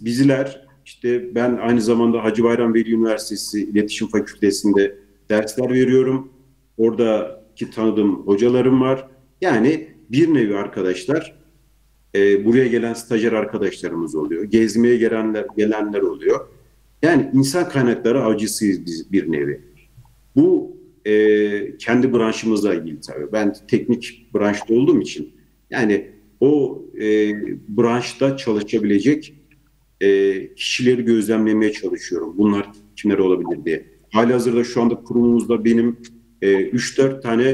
Bizler işte ben aynı zamanda Hacı Bayram Veli Üniversitesi İletişim Fakültesi'nde dersler veriyorum. Oradaki tanıdığım hocalarım var. Yani bir nevi arkadaşlar buraya gelen stajyer arkadaşlarımız oluyor. Gezmeye gelenler oluyor. Yani insan kaynakları avcısıyız biz bir nevi. Bu kendi branşımızla ilgili tabii. Ben teknik branşta olduğum için yani o branşta çalışabilecek kişileri gözlemlemeye çalışıyorum. Bunlar kimler olabilir diye. Halihazırda şu anda kurumumuzda benim 3-4 tane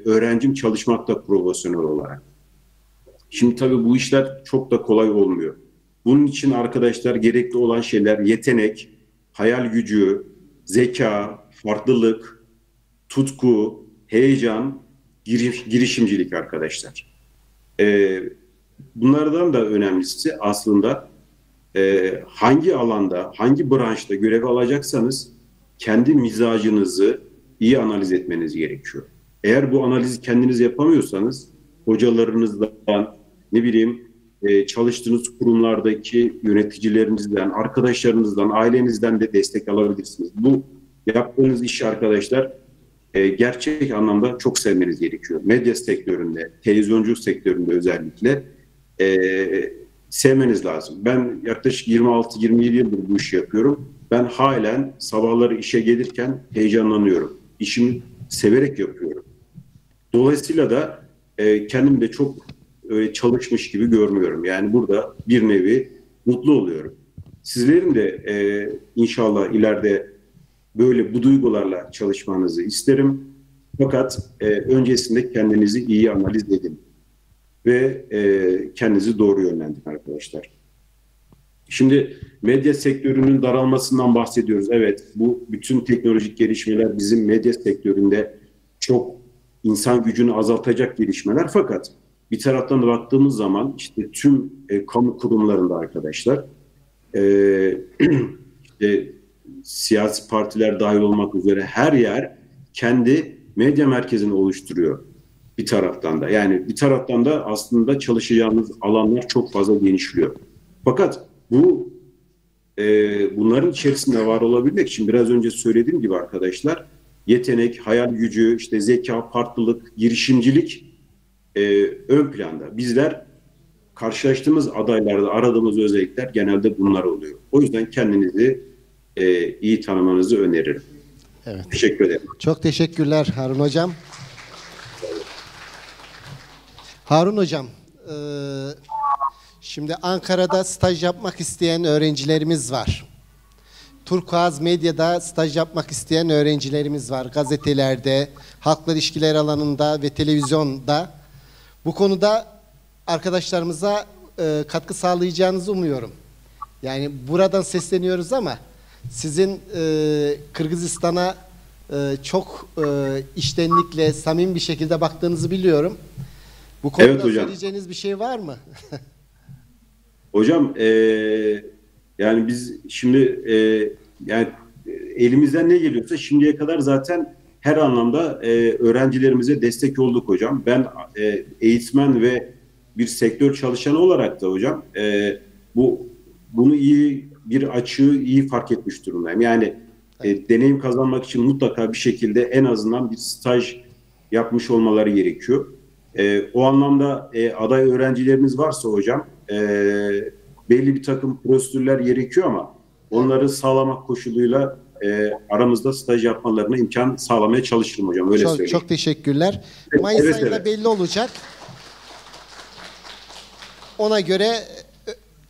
öğrencim çalışmakta profesyonel olarak. Şimdi tabii bu işler çok da kolay olmuyor. Bunun için arkadaşlar gerekli olan şeyler yetenek, hayal gücü, zeka, farklılık, tutku, heyecan, girişimcilik arkadaşlar. Bunlardan da önemlisi aslında hangi alanda, hangi branşta görev alacaksanız kendi mizacınızı iyi analiz etmeniz gerekiyor. Eğer bu analizi kendiniz yapamıyorsanız hocalarınızdan, ne bileyim çalıştığınız kurumlardaki yöneticilerinizden, arkadaşlarınızdan, ailenizden de destek alabilirsiniz. Bu yaptığınız işi arkadaşlar gerçek anlamda çok sevmeniz gerekiyor. Medya sektöründe, televizyonculuk sektöründe özellikle sevmeniz lazım. Ben yaklaşık 26-27 yıldır bu işi yapıyorum. Ben halen sabahları işe gelirken heyecanlanıyorum. İşimi severek yapıyorum. Dolayısıyla da kendimi de çok çalışmış gibi görmüyorum. Yani burada bir nevi mutlu oluyorum. Sizlerin de inşallah ileride böyle bu duygularla çalışmanızı isterim. Fakat öncesinde kendinizi iyi analiz edin ve kendinizi doğru yönlendirin arkadaşlar. Şimdi medya sektörünün daralmasından bahsediyoruz. Evet, bu bütün teknolojik gelişmeler bizim medya sektöründe çok insan gücünü azaltacak gelişmeler. Fakat bir taraftan da baktığımız zaman işte tüm kamu kurumlarında arkadaşlar işte siyasi partiler dahil olmak üzere her yer kendi medya merkezini oluşturuyor bir taraftan da. Yani bir taraftan da aslında çalışacağımız alanlar çok fazla genişliyor. Fakat bunların içerisinde var olabilmek için biraz önce söylediğim gibi arkadaşlar yetenek, hayal gücü, işte zeka, farklılık, girişimcilik ön planda. Bizler karşılaştığımız adaylarda aradığımız özellikler genelde bunlar oluyor. O yüzden kendinizi iyi tanımanızı öneririm. Evet. Teşekkür ederim. Çok teşekkürler Harun Hocam. Harun Hocam, şimdi Ankara'da staj yapmak isteyen öğrencilerimiz var. Turkuaz Medya'da staj yapmak isteyen öğrencilerimiz var. Gazetelerde, halkla ilişkiler alanında ve televizyonda. Bu konuda arkadaşlarımıza katkı sağlayacağınızı umuyorum. Yani buradan sesleniyoruz ama sizin Kırgızistan'a çok içtenlikle, samimi bir şekilde baktığınızı biliyorum. Bu konuda evet, hocam. Söyleyeceğiniz bir şey var mı? Hocam yani biz şimdi yani elimizden ne geliyorsa şimdiye kadar zaten her anlamda öğrencilerimize destek olduk hocam. Ben eğitmen ve bir sektör çalışanı olarak da hocam bunu iyi bir açığı iyi fark etmiş durumdayım. Yani deneyim kazanmak için mutlaka bir şekilde en azından bir staj yapmış olmaları gerekiyor. O anlamda aday öğrencilerimiz varsa hocam belli bir takım prosedürler gerekiyor ama onları sağlamak koşuluyla aramızda staj yapmalarına imkan sağlamaya çalışırım hocam. Öyle söyleyeyim. Çok teşekkürler. Mayıs ayında belli olacak. Ona göre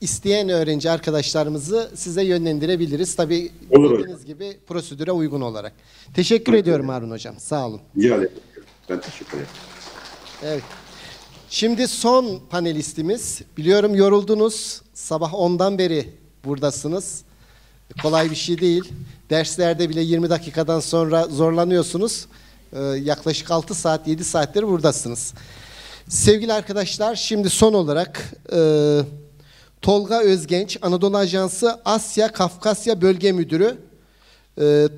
isteyen öğrenci arkadaşlarımızı size yönlendirebiliriz. Tabii Olur dediğiniz gibi prosedüre uygun olarak. Teşekkür ediyorum Harun Hocam. Sağ olun. Rica ederim. Ben teşekkür ederim. Evet. Şimdi son panelistimiz. Biliyorum yoruldunuz. Sabah 10'dan beri buradasınız. Kolay bir şey değil. Derslerde bile 20 dakikadan sonra zorlanıyorsunuz. Yaklaşık 6 saat, 7 saattir buradasınız. Sevgili arkadaşlar, şimdi son olarak Tolga Özgenç, Anadolu Ajansı Asya Kafkasya Bölge Müdürü.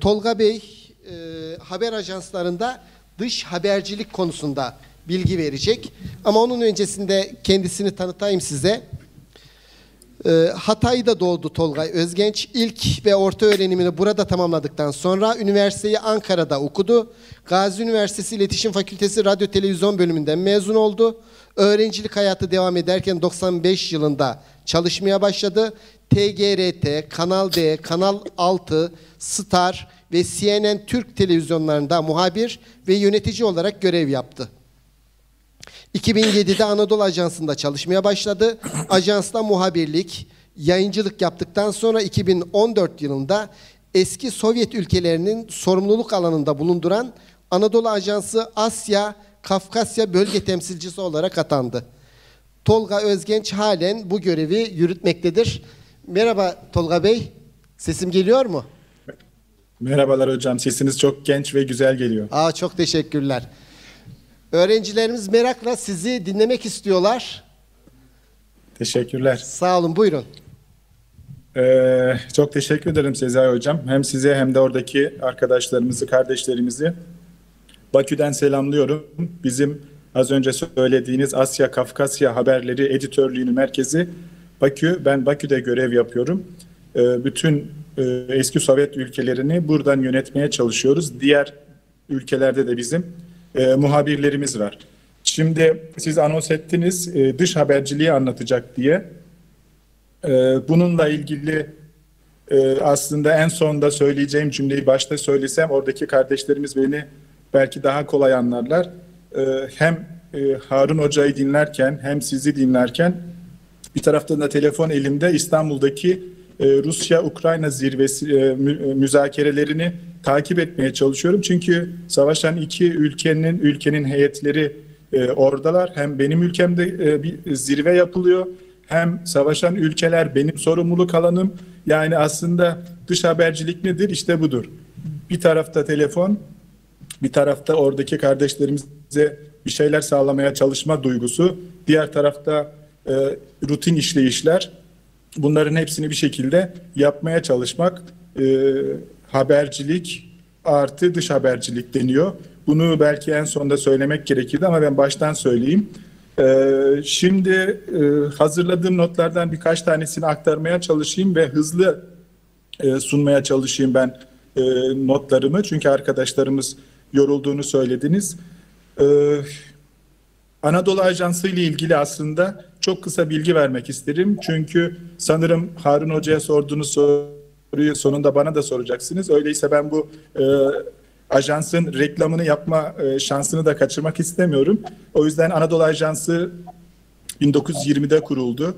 Tolga Bey haber ajanslarında dış habercilik konusunda bilgi verecek. Ama onun öncesinde kendisini tanıtayım size. Hatay'da doğdu Tolga Özgenç. İlk ve orta öğrenimini burada tamamladıktan sonra üniversiteyi Ankara'da okudu. Gazi Üniversitesi İletişim Fakültesi Radyo Televizyon bölümünden mezun oldu. Öğrencilik hayatı devam ederken 95 yılında çalışmaya başladı. TGRT, Kanal D, Kanal 6, Star ve CNN Türk televizyonlarında muhabir ve yönetici olarak görev yaptı. 2007'de Anadolu Ajansı'nda çalışmaya başladı. Ajansta muhabirlik, yayıncılık yaptıktan sonra 2014 yılında eski Sovyet ülkelerinin sorumluluk alanında bulunduran Anadolu Ajansı Asya Kafkasya Bölge Temsilcisi olarak atandı. Tolga Özgenç halen bu görevi yürütmektedir. Merhaba Tolga Bey, sesim geliyor mu? Merhabalar hocam, sesiniz çok genç ve güzel geliyor. Çok teşekkürler. Öğrencilerimiz merakla sizi dinlemek istiyorlar. Teşekkürler. Sağ olun, buyurun. Çok teşekkür ederim Sezai hocam. Hem size hem de oradaki arkadaşlarımızı, kardeşlerimizi Bakü'den selamlıyorum. Bizim az önce söylediğiniz Asya Kafkasya Haberleri Editörlüğü'nün merkezi Bakü. Ben Bakü'de görev yapıyorum. Bütün eski Sovyet ülkelerini buradan yönetmeye çalışıyoruz. Diğer ülkelerde de bizim muhabirlerimiz var. Şimdi siz anons ettiniz dış haberciliği anlatacak diye. Bununla ilgili aslında en sonda söyleyeceğim cümleyi başta söylesem oradaki kardeşlerimiz beni belki daha kolay anlarlar. Hem Harun Hoca'yı dinlerken hem sizi dinlerken bir taraftan da telefon elimde İstanbul'daki Rusya-Ukrayna zirvesi müzakerelerini takip etmeye çalışıyorum. Çünkü savaşan iki ülkenin heyetleri oradalar. Hem benim ülkemde bir zirve yapılıyor. Hem savaşan ülkeler benim sorumluluk alanım. Yani aslında dış habercilik nedir? İşte budur. Bir tarafta telefon, bir tarafta oradaki kardeşlerimize bir şeyler sağlamaya çalışma duygusu. Diğer tarafta rutin işleyişler. Bunların hepsini bir şekilde yapmaya çalışmak habercilik artı dış habercilik deniyor. Bunu belki en sonda söylemek gerekirdi ama ben baştan söyleyeyim. Şimdi hazırladığım notlardan birkaç tanesini aktarmaya çalışayım ve hızlı sunmaya çalışayım ben notlarımı. Çünkü arkadaşlarımız yorulduğunu söylediniz. Anadolu Ajansı ile ilgili aslında çok kısa bilgi vermek isterim. Çünkü sanırım Harun Hoca'ya sorduğunuz soruyu sonunda bana da soracaksınız. Öyleyse ben bu ajansın reklamını yapma şansını da kaçırmak istemiyorum. O yüzden Anadolu Ajansı 1920'de kuruldu.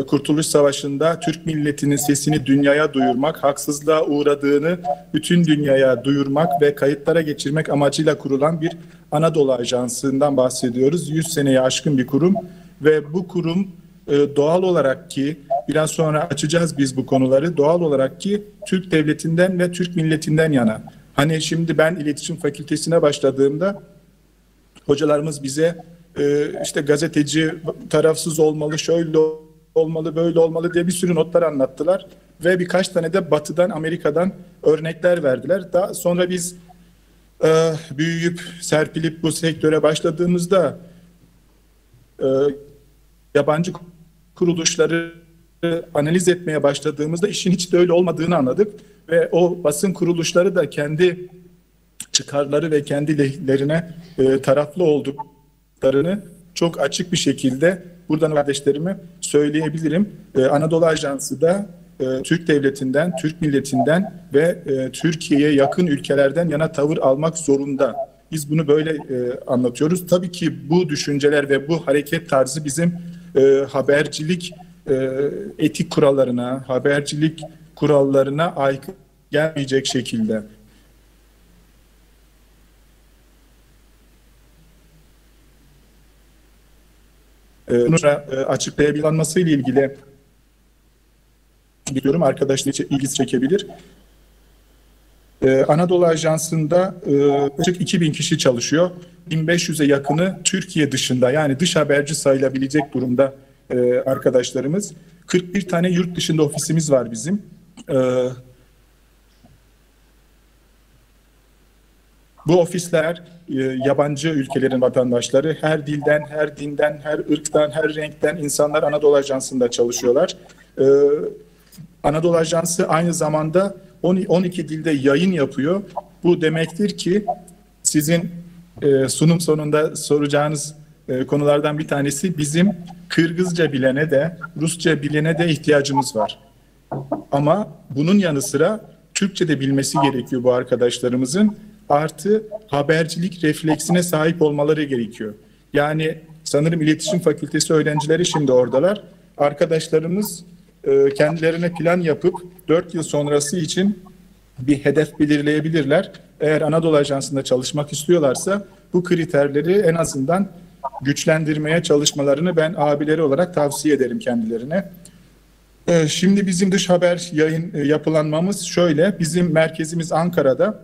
Kurtuluş Savaşı'nda Türk milletinin sesini dünyaya duyurmak, haksızlığa uğradığını bütün dünyaya duyurmak ve kayıtlara geçirmek amacıyla kurulan bir Anadolu Ajansı'ndan bahsediyoruz. 100 seneyi aşkın bir kurum ve bu kurum doğal olarak ki biraz sonra açacağız biz bu konuları, doğal olarak ki Türk devletinden ve Türk milletinden yana. Hani şimdi ben iletişim fakültesine başladığımda hocalarımız bize işte gazeteci tarafsız olmalı, şöyle olmalı, böyle olmalı diye bir sürü notlar anlattılar. Ve birkaç tane de Batı'dan, Amerika'dan örnekler verdiler. Daha sonra biz büyüyüp, serpilip bu sektöre başladığımızda yabancı kuruluşları analiz etmeye başladığımızda işin hiç de öyle olmadığını anladık. Ve o basın kuruluşları da kendi çıkarları ve kendi lehlerine taraflı olduklarını çok açık bir şekilde buradan kardeşlerime söyleyebilirim. Anadolu Ajansı da Türk devletinden, Türk milletinden ve Türkiye'ye yakın ülkelerden yana tavır almak zorunda. Biz bunu böyle anlatıyoruz. Tabii ki bu düşünceler ve bu hareket tarzı bizim habercilik etik kurallarına, habercilik kurallarına aykırı gelmeyecek şekilde açıklayabilmesi ile ilgili biliyorum arkadaşlar ilgisi çekebilir. Anadolu Ajansı'nda yaklaşık 2000 kişi çalışıyor. 1500'e yakını Türkiye dışında, yani dış haberci sayılabilecek durumda arkadaşlarımız. 41 tane yurt dışında ofisimiz var bizim. Bu ofisler yabancı ülkelerin vatandaşları, her dilden, her dinden, her ırktan, her renkten insanlar Anadolu Ajansı'nda çalışıyorlar. Anadolu Ajansı aynı zamanda 12 dilde yayın yapıyor. Bu demektir ki sizin sunum sonunda soracağınız konulardan bir tanesi, bizim Kırgızca bilene de Rusça bilene de ihtiyacımız var. Ama bunun yanı sıra Türkçe de bilmesi gerekiyor bu arkadaşlarımızın. Artı habercilik refleksine sahip olmaları gerekiyor. Yani sanırım İletişim Fakültesi öğrencileri şimdi oradalar. Arkadaşlarımız kendilerine plan yapıp 4 yıl sonrası için bir hedef belirleyebilirler. Eğer Anadolu Ajansı'nda çalışmak istiyorlarsa bu kriterleri en azından güçlendirmeye çalışmalarını ben abileri olarak tavsiye ederim kendilerine. Şimdi bizim dış haber yayın yapılanmamız şöyle. Bizim merkezimiz Ankara'da.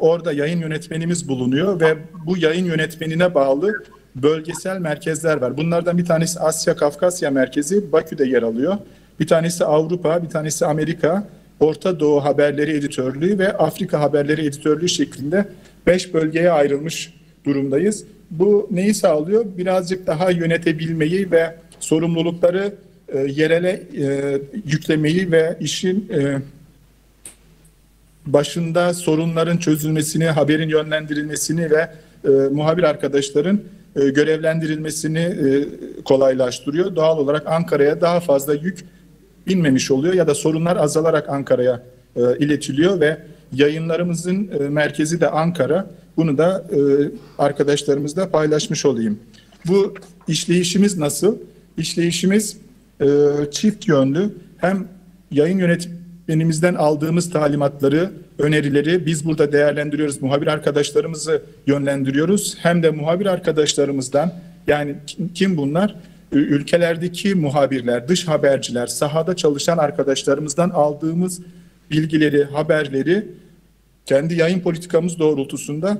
Orada yayın yönetmenimiz bulunuyor ve bu yayın yönetmenine bağlı bölgesel merkezler var. Bunlardan bir tanesi Asya Kafkasya Merkezi, Bakü'de yer alıyor. Bir tanesi Avrupa, bir tanesi Amerika, Orta Doğu Haberleri Editörlüğü ve Afrika Haberleri Editörlüğü şeklinde 5 bölgeye ayrılmış durumdayız. Bu neyi sağlıyor? Birazcık daha yönetebilmeyi ve sorumlulukları yerele yüklemeyi ve işin başında sorunların çözülmesini, haberin yönlendirilmesini ve muhabir arkadaşların görevlendirilmesini kolaylaştırıyor. Doğal olarak Ankara'ya daha fazla yük binmemiş oluyor ya da sorunlar azalarak Ankara'ya iletiliyor ve yayınlarımızın merkezi de Ankara. Bunu da arkadaşlarımızla paylaşmış olayım. Bu işleyişimiz nasıl? İşleyişimiz çift yönlü. Hem yayın yönetmenimizden aldığımız talimatları, önerileri biz burada değerlendiriyoruz. Muhabir arkadaşlarımızı yönlendiriyoruz. Hem de muhabir arkadaşlarımızdan, yani kim bunlar? Ülkelerdeki muhabirler, dış haberciler, sahada çalışan arkadaşlarımızdan aldığımız bilgileri, haberleri kendi yayın politikamız doğrultusunda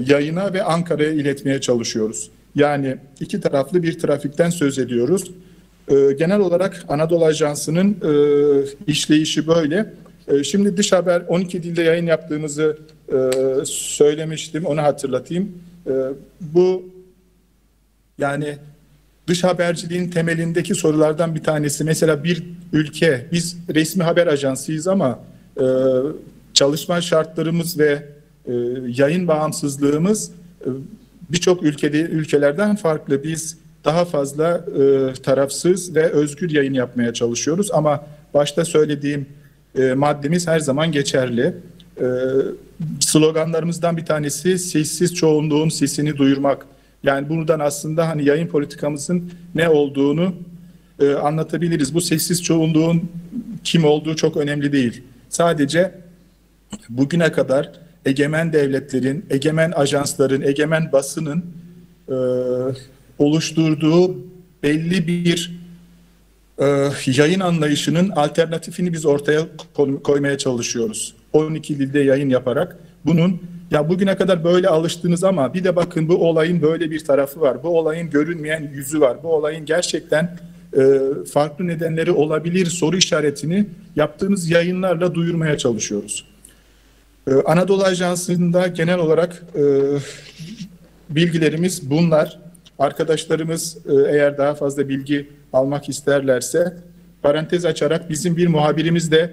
yayına ve Ankara'ya iletmeye çalışıyoruz. Yani iki taraflı bir trafikten söz ediyoruz. Genel olarak Anadolu Ajansı'nın işleyişi böyle. Şimdi dış haber 12 dilde yayın yaptığımızı söylemiştim, onu hatırlatayım. Bu yani dış haberciliğin temelindeki sorulardan bir tanesi. Mesela bir ülke, biz resmi haber ajansıyız ama çalışma şartlarımız ve yayın bağımsızlığımız birçok ülkelerden farklı. Biz daha fazla tarafsız ve özgür yayın yapmaya çalışıyoruz ama başta söylediğim maddemiz her zaman geçerli. Sloganlarımızdan bir tanesi sessiz çoğunluğun sesini duyurmak. Yani buradan aslında hani yayın politikamızın ne olduğunu anlatabiliriz. Bu sessiz çoğunluğun kim olduğu çok önemli değil. Sadece bugüne kadar egemen devletlerin, egemen ajansların, egemen basının oluşturduğu belli bir yayın anlayışının alternatifini biz ortaya koymaya çalışıyoruz. 12 dilde yayın yaparak bunun, ya bugüne kadar böyle alıştınız ama bir de bakın bu olayın böyle bir tarafı var. Bu olayın görünmeyen yüzü var. Bu olayın gerçekten farklı nedenleri olabilir soru işaretini yaptığımız yayınlarla duyurmaya çalışıyoruz. Anadolu Ajansı'nda genel olarak bilgilerimiz bunlar. Arkadaşlarımız eğer daha fazla bilgi almak isterlerse parantez açarak bizim bir muhabirimiz de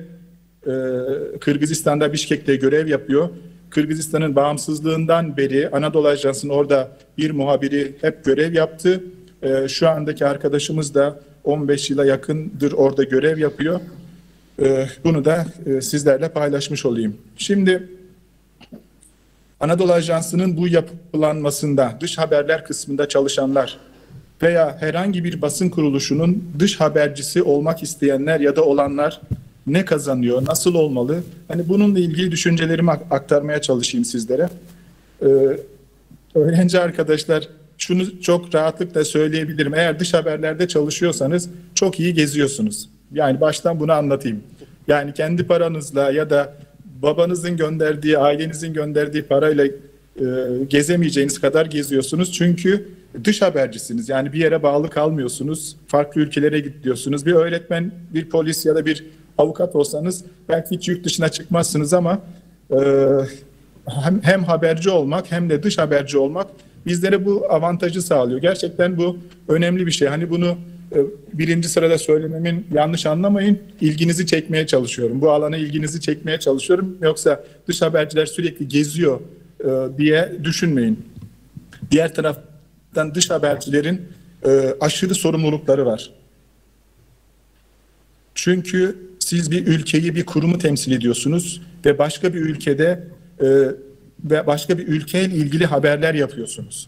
Kırgızistan'da Bişkek'te görev yapıyor. Kırgızistan'ın bağımsızlığından beri Anadolu Ajansı'nın orada bir muhabiri hep görev yaptı. Şu andaki arkadaşımız da 15 yıla yakındır orada görev yapıyor. Bunu da sizlerle paylaşmış olayım. Şimdi Anadolu Ajansı'nın bu yapılanmasında dış haberler kısmında çalışanlar veya herhangi bir basın kuruluşunun dış habercisi olmak isteyenler ya da olanlar ne kazanıyor, nasıl olmalı? Hani bununla ilgili düşüncelerimi aktarmaya çalışayım sizlere. Öğrenci arkadaşlar, şunu çok rahatlıkla söyleyebilirim. Eğer dış haberlerde çalışıyorsanız çok iyi geziyorsunuz. Yani baştan bunu anlatayım. Yani kendi paranızla ya da babanızın gönderdiği, ailenizin gönderdiği parayla gezemeyeceğiniz kadar geziyorsunuz. Çünkü dış habercisiniz. Yani bir yere bağlı kalmıyorsunuz. Farklı ülkelere gidiyorsunuz. Bir öğretmen, bir polis ya da bir avukat olsanız belki hiç yurt dışına çıkmazsınız ama hem haberci olmak hem de dış haberci olmak bizlere bu avantajı sağlıyor. Gerçekten bu önemli bir şey. Hani bunu birinci sırada söylememin, yanlış anlamayın, ilginizi çekmeye çalışıyorum. Bu alana ilginizi çekmeye çalışıyorum. Yoksa dış haberciler sürekli geziyor diye düşünmeyin. Diğer taraftan dış habercilerin aşırı sorumlulukları var. Çünkü siz bir ülkeyi, bir kurumu temsil ediyorsunuz ve başka bir ülkede ve başka bir ülkeyle ilgili haberler yapıyorsunuz.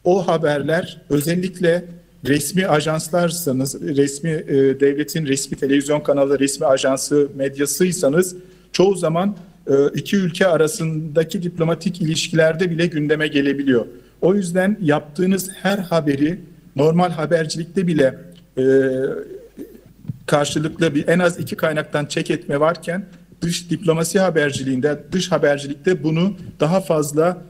O haberler özellikle resmi ajanslarsanız, resmi devletin resmi televizyon kanalı, resmi ajansı, medyasıysanız çoğu zaman iki ülke arasındaki diplomatik ilişkilerde bile gündeme gelebiliyor. O yüzden yaptığınız her haberi normal habercilikte bile karşılıklı en az iki kaynaktan check etme varken dış diplomasi haberciliğinde, dış habercilikte bunu daha fazla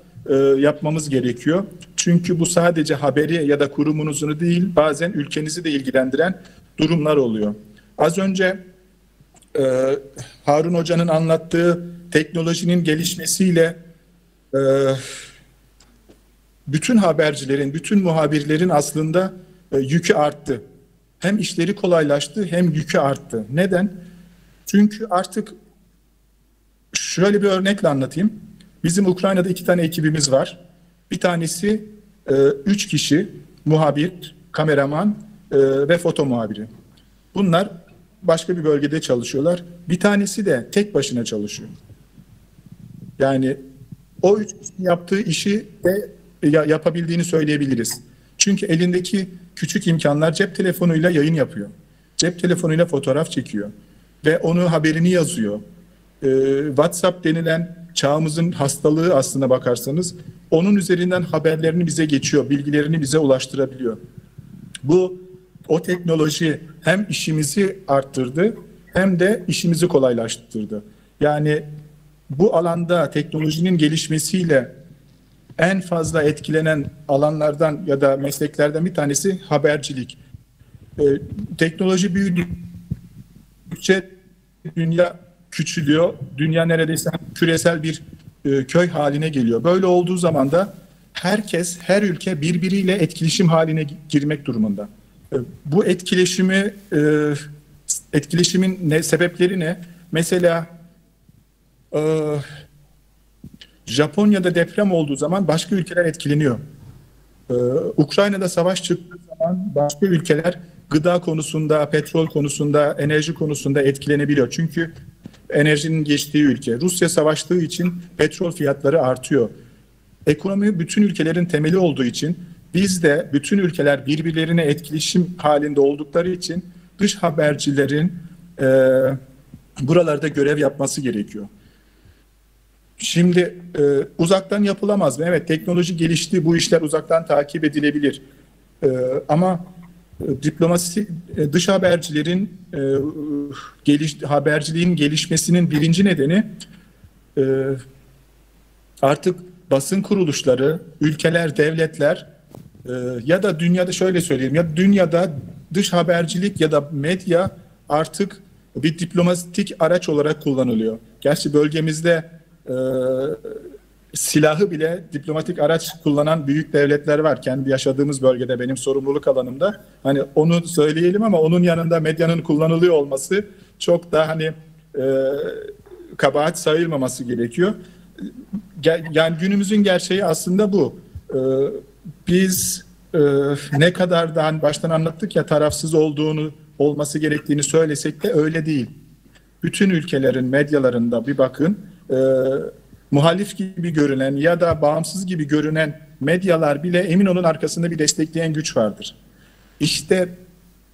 yapmamız gerekiyor. Çünkü bu sadece haberi ya da kurumunuzu değil, bazen ülkenizi de ilgilendiren durumlar oluyor. Az önce Harun Hoca'nın anlattığı teknolojinin gelişmesiyle bütün habercilerin, bütün muhabirlerin aslında yükü arttı. Hem işleri kolaylaştı hem yükü arttı. Neden? Çünkü artık şöyle bir örnekle anlatayım. Bizim Ukrayna'da 2 tane ekibimiz var. Bir tanesi 3 kişi, muhabir, kameraman ve foto muhabiri. Bunlar başka bir bölgede çalışıyorlar. Bir tanesi de tek başına çalışıyor. Yani o 3 kişinin yaptığı işi de yapabildiğini söyleyebiliriz. Çünkü elindeki küçük imkanlar, cep telefonuyla yayın yapıyor. Cep telefonuyla fotoğraf çekiyor. Ve onu haberini yazıyor. WhatsApp denilen çağımızın hastalığı aslına bakarsanız onun üzerinden haberlerini bize geçiyor, bilgilerini bize ulaştırabiliyor. O teknoloji hem işimizi arttırdı hem de işimizi kolaylaştırdı. Yani bu alanda teknolojinin gelişmesiyle en fazla etkilenen alanlardan ya da mesleklerden bir tanesi habercilik. Teknoloji büyüdükçe dünya küçülüyor. Dünya neredeyse küresel bir köy haline geliyor. Böyle olduğu zaman da herkes, her ülke birbiriyle etkileşim haline girmek durumunda. Bu etkileşimin sebepleri ne? Mesela Japonya'da deprem olduğu zaman başka ülkeler etkileniyor. Ukrayna'da savaş çıktığı zaman başka ülkeler gıda konusunda, petrol konusunda, enerji konusunda etkilenebiliyor. Çünkü enerjinin geçtiği ülke. Rusya savaştığı için petrol fiyatları artıyor. Ekonomi bütün ülkelerin temeli olduğu için biz de bütün ülkeler birbirlerine etkileşim halinde oldukları için dış habercilerin buralarda görev yapması gerekiyor. Şimdi uzaktan yapılamaz mı? Evet, teknoloji gelişti, bu işler uzaktan takip edilebilir. Ama diplomasi, dış habercilerin haberciliğin gelişmesinin birinci nedeni artık basın kuruluşları, ülkeler, devletler ya da dünyada şöyle söyleyeyim, ya dünyada dış habercilik ya da medya artık bir diplomatik araç olarak kullanılıyor. Gerçi bölgemizde silahı bile diplomatik araç kullanan büyük devletler var. Kendi yaşadığımız bölgede, benim sorumluluk alanımda. Hani onu söyleyelim ama onun yanında medyanın kullanılıyor olması çok da hani kabahat sayılmaması gerekiyor. Yani günümüzün gerçeği aslında bu. Biz ne kadar da hani baştan anlattık ya, tarafsız olması gerektiğini söylesek de öyle değil. Bütün ülkelerin medyalarında bir bakın, muhalif gibi görünen ya da bağımsız gibi görünen medyalar bile emin olun arkasında bir destekleyen güç vardır. İşte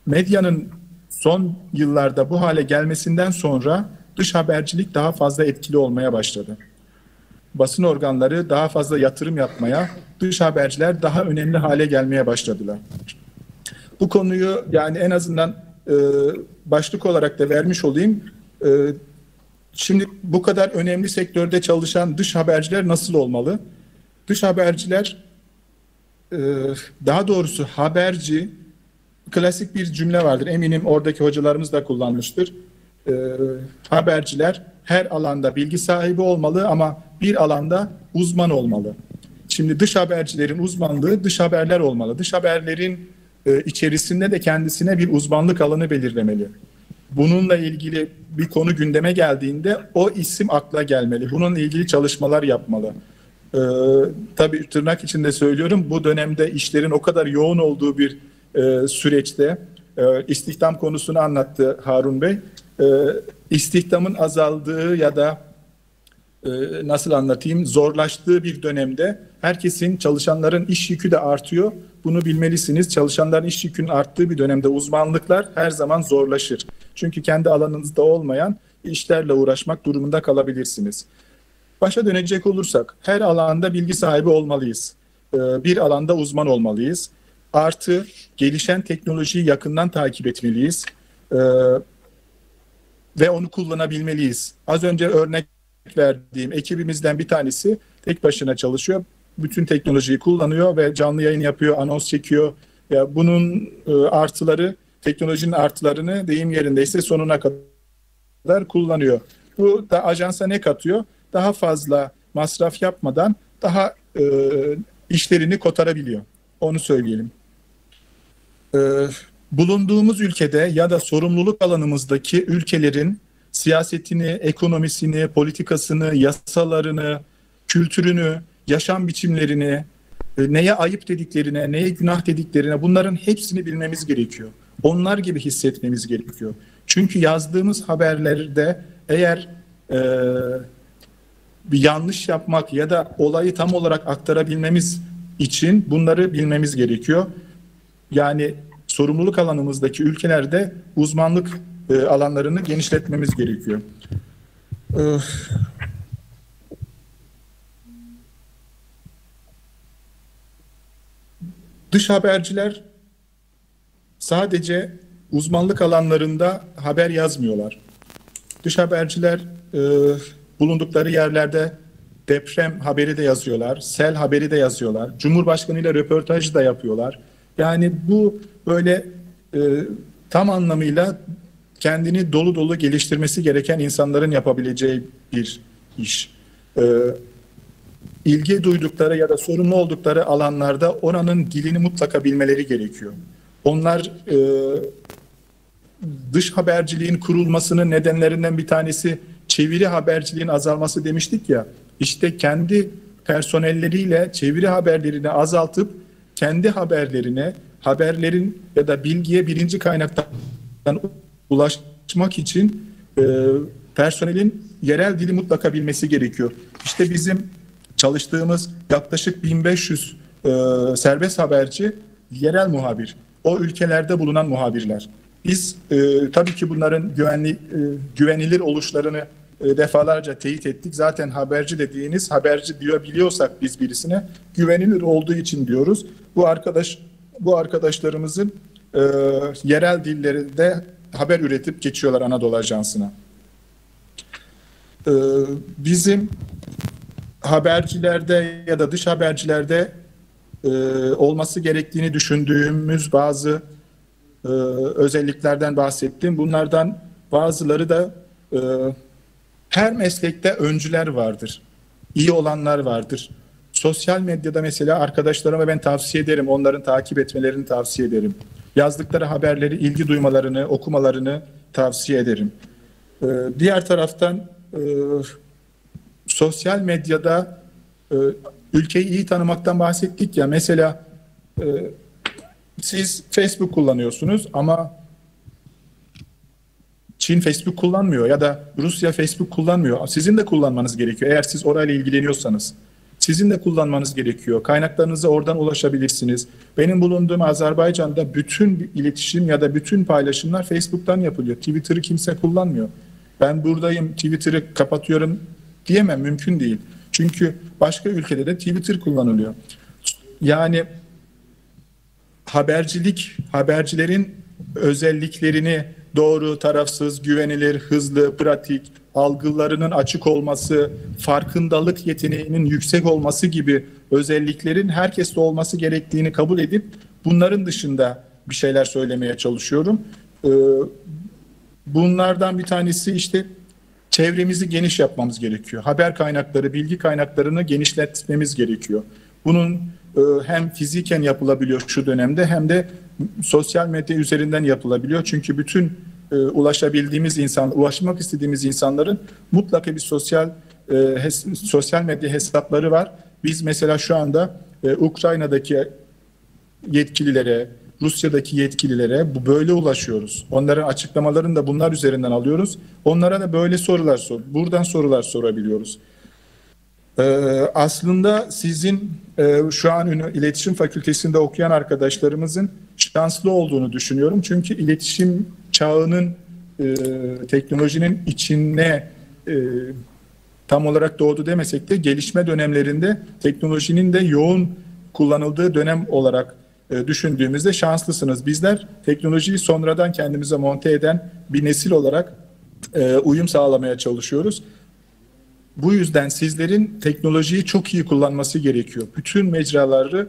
medyanın son yıllarda bu hale gelmesinden sonra dış habercilik daha fazla etkili olmaya başladı. Basın organları daha fazla yatırım yapmaya, dış haberciler daha önemli hale gelmeye başladılar. Bu konuyu yani en azından başlık olarak da vermiş olayım. Şimdi bu kadar önemli sektörde çalışan dış haberciler nasıl olmalı? Dış haberciler, daha doğrusu haberci, klasik bir cümle vardır. Eminim oradaki hocalarımız da kullanmıştır. Haberciler her alanda bilgi sahibi olmalı ama bir alanda uzman olmalı. Şimdi dış habercilerin uzmanlığı dış haberler olmalı. Dış haberlerin içerisinde de kendisine bir uzmanlık alanı belirlemeli. Bununla ilgili bir konu gündeme geldiğinde o isim akla gelmeli. Bununla ilgili çalışmalar yapmalı. Tabii tırnak içinde söylüyorum, bu dönemde işlerin o kadar yoğun olduğu bir süreçte istihdam konusunu anlattı Harun Bey. İstihdamın azaldığı ya da nasıl anlatayım, zorlaştığı bir dönemde herkesin, çalışanların iş yükü de artıyor. Bunu bilmelisiniz. Çalışanların iş yükünün arttığı bir dönemde uzmanlıklar her zaman zorlaşır. Çünkü kendi alanınızda olmayan işlerle uğraşmak durumunda kalabilirsiniz. Başa dönecek olursak her alanda bilgi sahibi olmalıyız. Bir alanda uzman olmalıyız. Artı gelişen teknolojiyi yakından takip etmeliyiz. Ve onu kullanabilmeliyiz. Az önce örnek verdiğim ekibimizden bir tanesi tek başına çalışıyor. Bütün teknolojiyi kullanıyor ve canlı yayın yapıyor, anons çekiyor. Ya bunun artıları, teknolojinin artılarını deyim yerindeyse sonuna kadar kullanıyor. Bu da ajansa ne katıyor? Daha fazla masraf yapmadan daha işlerini kotarabiliyor. Onu söyleyelim. Bulunduğumuz ülkede ya da sorumluluk alanımızdaki ülkelerin siyasetini, ekonomisini, politikasını, yasalarını, kültürünü, yaşam biçimlerini, neye ayıp dediklerine, neye günah dediklerine, bunların hepsini bilmemiz gerekiyor. Onlar gibi hissetmemiz gerekiyor. Çünkü yazdığımız haberlerde eğer bir yanlış yapmak ya da olayı tam olarak aktarabilmemiz için bunları bilmemiz gerekiyor. Yani sorumluluk alanımızdaki ülkelerde uzmanlık alanlarını genişletmemiz gerekiyor. Dış haberciler sadece uzmanlık alanlarında haber yazmıyorlar. Dış haberciler bulundukları yerlerde deprem haberi de yazıyorlar, sel haberi de yazıyorlar, Cumhurbaşkanı ile röportaj da yapıyorlar. Yani bu böyle tam anlamıyla kendini dolu dolu geliştirmesi gereken insanların yapabileceği bir iş. İlgi duydukları ya da sorumlu oldukları alanlarda oranın dilini mutlaka bilmeleri gerekiyor. Onlar dış haberciliğin kurulmasının nedenlerinden bir tanesi çeviri haberciliğin azalması demiştik ya. İşte kendi personelleriyle çeviri haberlerini azaltıp kendi haberlerine, haberlerin ya da bilgiye birinci kaynaktan ulaşmak için personelin yerel dili mutlaka bilmesi gerekiyor. İşte bizim çalıştığımız yaklaşık 1500 serbest haberci yerel muhabir. O ülkelerde bulunan muhabirler. Biz tabii ki bunların güvenilir oluşlarını defalarca teyit ettik. Zaten haberci dediğiniz, haberci diyor biliyorsak biz birisine güvenilir olduğu için diyoruz. Bu arkadaşlarımızın yerel dillerinde haber üretip geçiyorlar Anadolu Ajansı'na. Bizim habercilerde ya da dış habercilerde olması gerektiğini düşündüğümüz bazı özelliklerden bahsettim. Bunlardan bazıları da her meslekte öncüler vardır. İyi olanlar vardır. Sosyal medyada mesela arkadaşlarıma ben tavsiye ederim. Onların takip etmelerini tavsiye ederim. Yazdıkları haberleri ilgi duymalarını, okumalarını tavsiye ederim. Diğer taraftan sosyal medyada ülkeyi iyi tanımaktan bahsettik ya. Mesela siz Facebook kullanıyorsunuz ama Çin Facebook kullanmıyor ya da Rusya Facebook kullanmıyor. Sizin de kullanmanız gerekiyor eğer siz orayla ilgileniyorsanız. Sizin de kullanmanız gerekiyor. Kaynaklarınıza oradan ulaşabilirsiniz. Benim bulunduğum Azerbaycan'da bütün iletişim ya da bütün paylaşımlar Facebook'tan yapılıyor. Twitter'ı kimse kullanmıyor. Ben buradayım, Twitter'ı kapatıyorum diyemem, mümkün değil. Çünkü başka ülkede de Twitter kullanılıyor. Yani habercilerin özelliklerini doğru, tarafsız, güvenilir, hızlı, pratik, algılarının açık olması, farkındalık yeteneğinin yüksek olması gibi özelliklerin herkeste olması gerektiğini kabul edip bunların dışında bir şeyler söylemeye çalışıyorum. Bunlardan bir tanesi işte çevremizi geniş yapmamız gerekiyor. Haber kaynakları, bilgi kaynaklarını genişletmemiz gerekiyor. Bunun hem fiziken yapılabiliyor şu dönemde hem de sosyal medya üzerinden yapılabiliyor. Çünkü bütün ulaşmak istediğimiz insanların mutlaka bir sosyal medya hesapları var. Biz mesela şu anda Ukrayna'daki yetkililere, Rusya'daki yetkililere böyle ulaşıyoruz. Onların açıklamalarını da bunlar üzerinden alıyoruz. Onlara da böyle buradan sorular sorabiliyoruz. Aslında sizin şu an iletişim fakültesinde okuyan arkadaşlarımızın şanslı olduğunu düşünüyorum. Çünkü iletişim çağının teknolojinin içine tam olarak doğdu demesek de gelişme dönemlerinde teknolojinin de yoğun kullanıldığı dönem olarak düşündüğümüzde şanslısınız. Bizler teknolojiyi sonradan kendimize monte eden bir nesil olarak uyum sağlamaya çalışıyoruz. Bu yüzden sizlerin teknolojiyi çok iyi kullanması gerekiyor. Bütün mecraları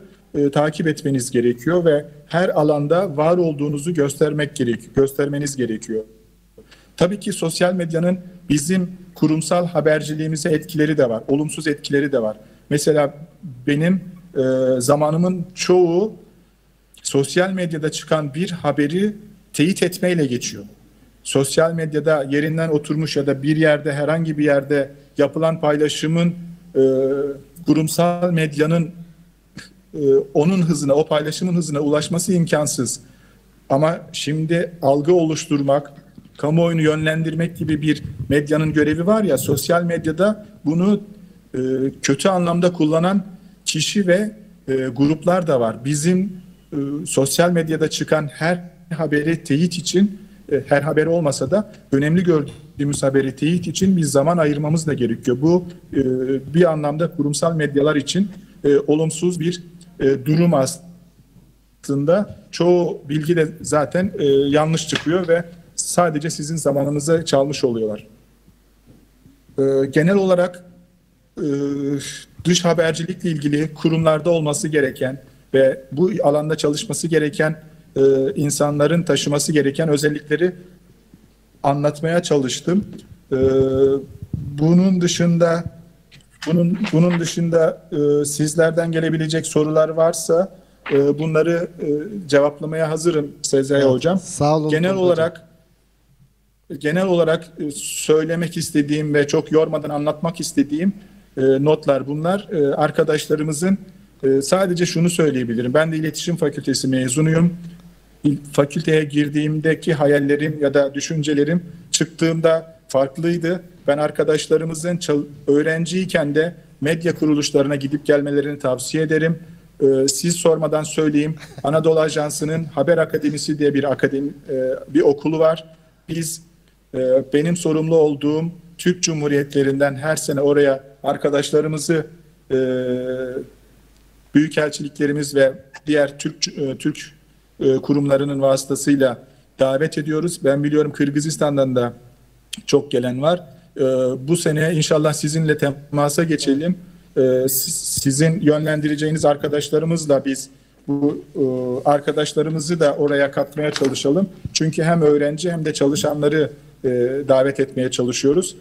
takip etmeniz gerekiyor ve her alanda var olduğunuzu göstermeniz gerekiyor. Tabii ki sosyal medyanın bizim kurumsal haberciliğimize etkileri de var, olumsuz etkileri de var. Mesela benim zamanımın çoğu sosyal medyada çıkan bir haberi teyit etmeyle geçiyor. Sosyal medyada yerinden oturmuş ya da bir yerde herhangi bir yerde yapılan paylaşımın kurumsal medyanın o paylaşımın hızına ulaşması imkansız. Ama şimdi algı oluşturmak, kamuoyunu yönlendirmek gibi bir medyanın görevi var ya, sosyal medyada bunu kötü anlamda kullanan kişi ve gruplar da var. Bizim sosyal medyada çıkan her haberi teyit için, her haber olmasa da önemli gördüğümüz haberi teyit için bir zaman ayırmamız da gerekiyor. Bu bir anlamda kurumsal medyalar için olumsuz bir durum aslında. Çoğu bilgi de zaten yanlış çıkıyor ve sadece sizin zamanınızı çalmış oluyorlar. Genel olarak dış habercilikle ilgili kurumlarda olması gereken ve bu alanda çalışması gereken insanların taşıması gereken özellikleri anlatmaya çalıştım. Bunun dışında sizlerden gelebilecek sorular varsa bunları cevaplamaya hazırım Sezai Hocam. Sağ olun. Genel olarak söylemek istediğim ve çok yormadan anlatmak istediğim notlar bunlar. Arkadaşlarımızın sadece şunu söyleyebilirim. Ben de iletişim fakültesi mezunuyum. Fakülteye girdiğimdeki hayallerim ya da düşüncelerim çıktığımda farklıydı. Ben arkadaşlarımızın öğrenciyken de medya kuruluşlarına gidip gelmelerini tavsiye ederim. Siz sormadan söyleyeyim. Anadolu Ajansı'nın Haber Akademisi diye bir okulu var. Biz benim sorumlu olduğum Türk Cumhuriyetlerinden her sene oraya arkadaşlarımızı büyükelçiliklerimiz ve diğer Türk kurumlarının vasıtasıyla davet ediyoruz. Ben biliyorum Kırgızistan'dan da çok gelen var. Bu sene inşallah sizinle temasa geçelim. Sizin yönlendireceğiniz arkadaşlarımızla biz bu arkadaşlarımızı da oraya katmaya çalışalım. Çünkü hem öğrenci hem de çalışanları davet etmeye çalışıyoruz.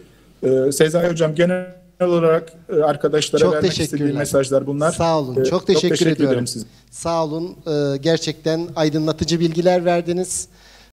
Sezai Hocam, genel olarak arkadaşlara çok vermek istediğim mesajlar bunlar. Sağ olun. Çok teşekkür ediyorum. size. Sağ olun. Gerçekten aydınlatıcı bilgiler verdiniz.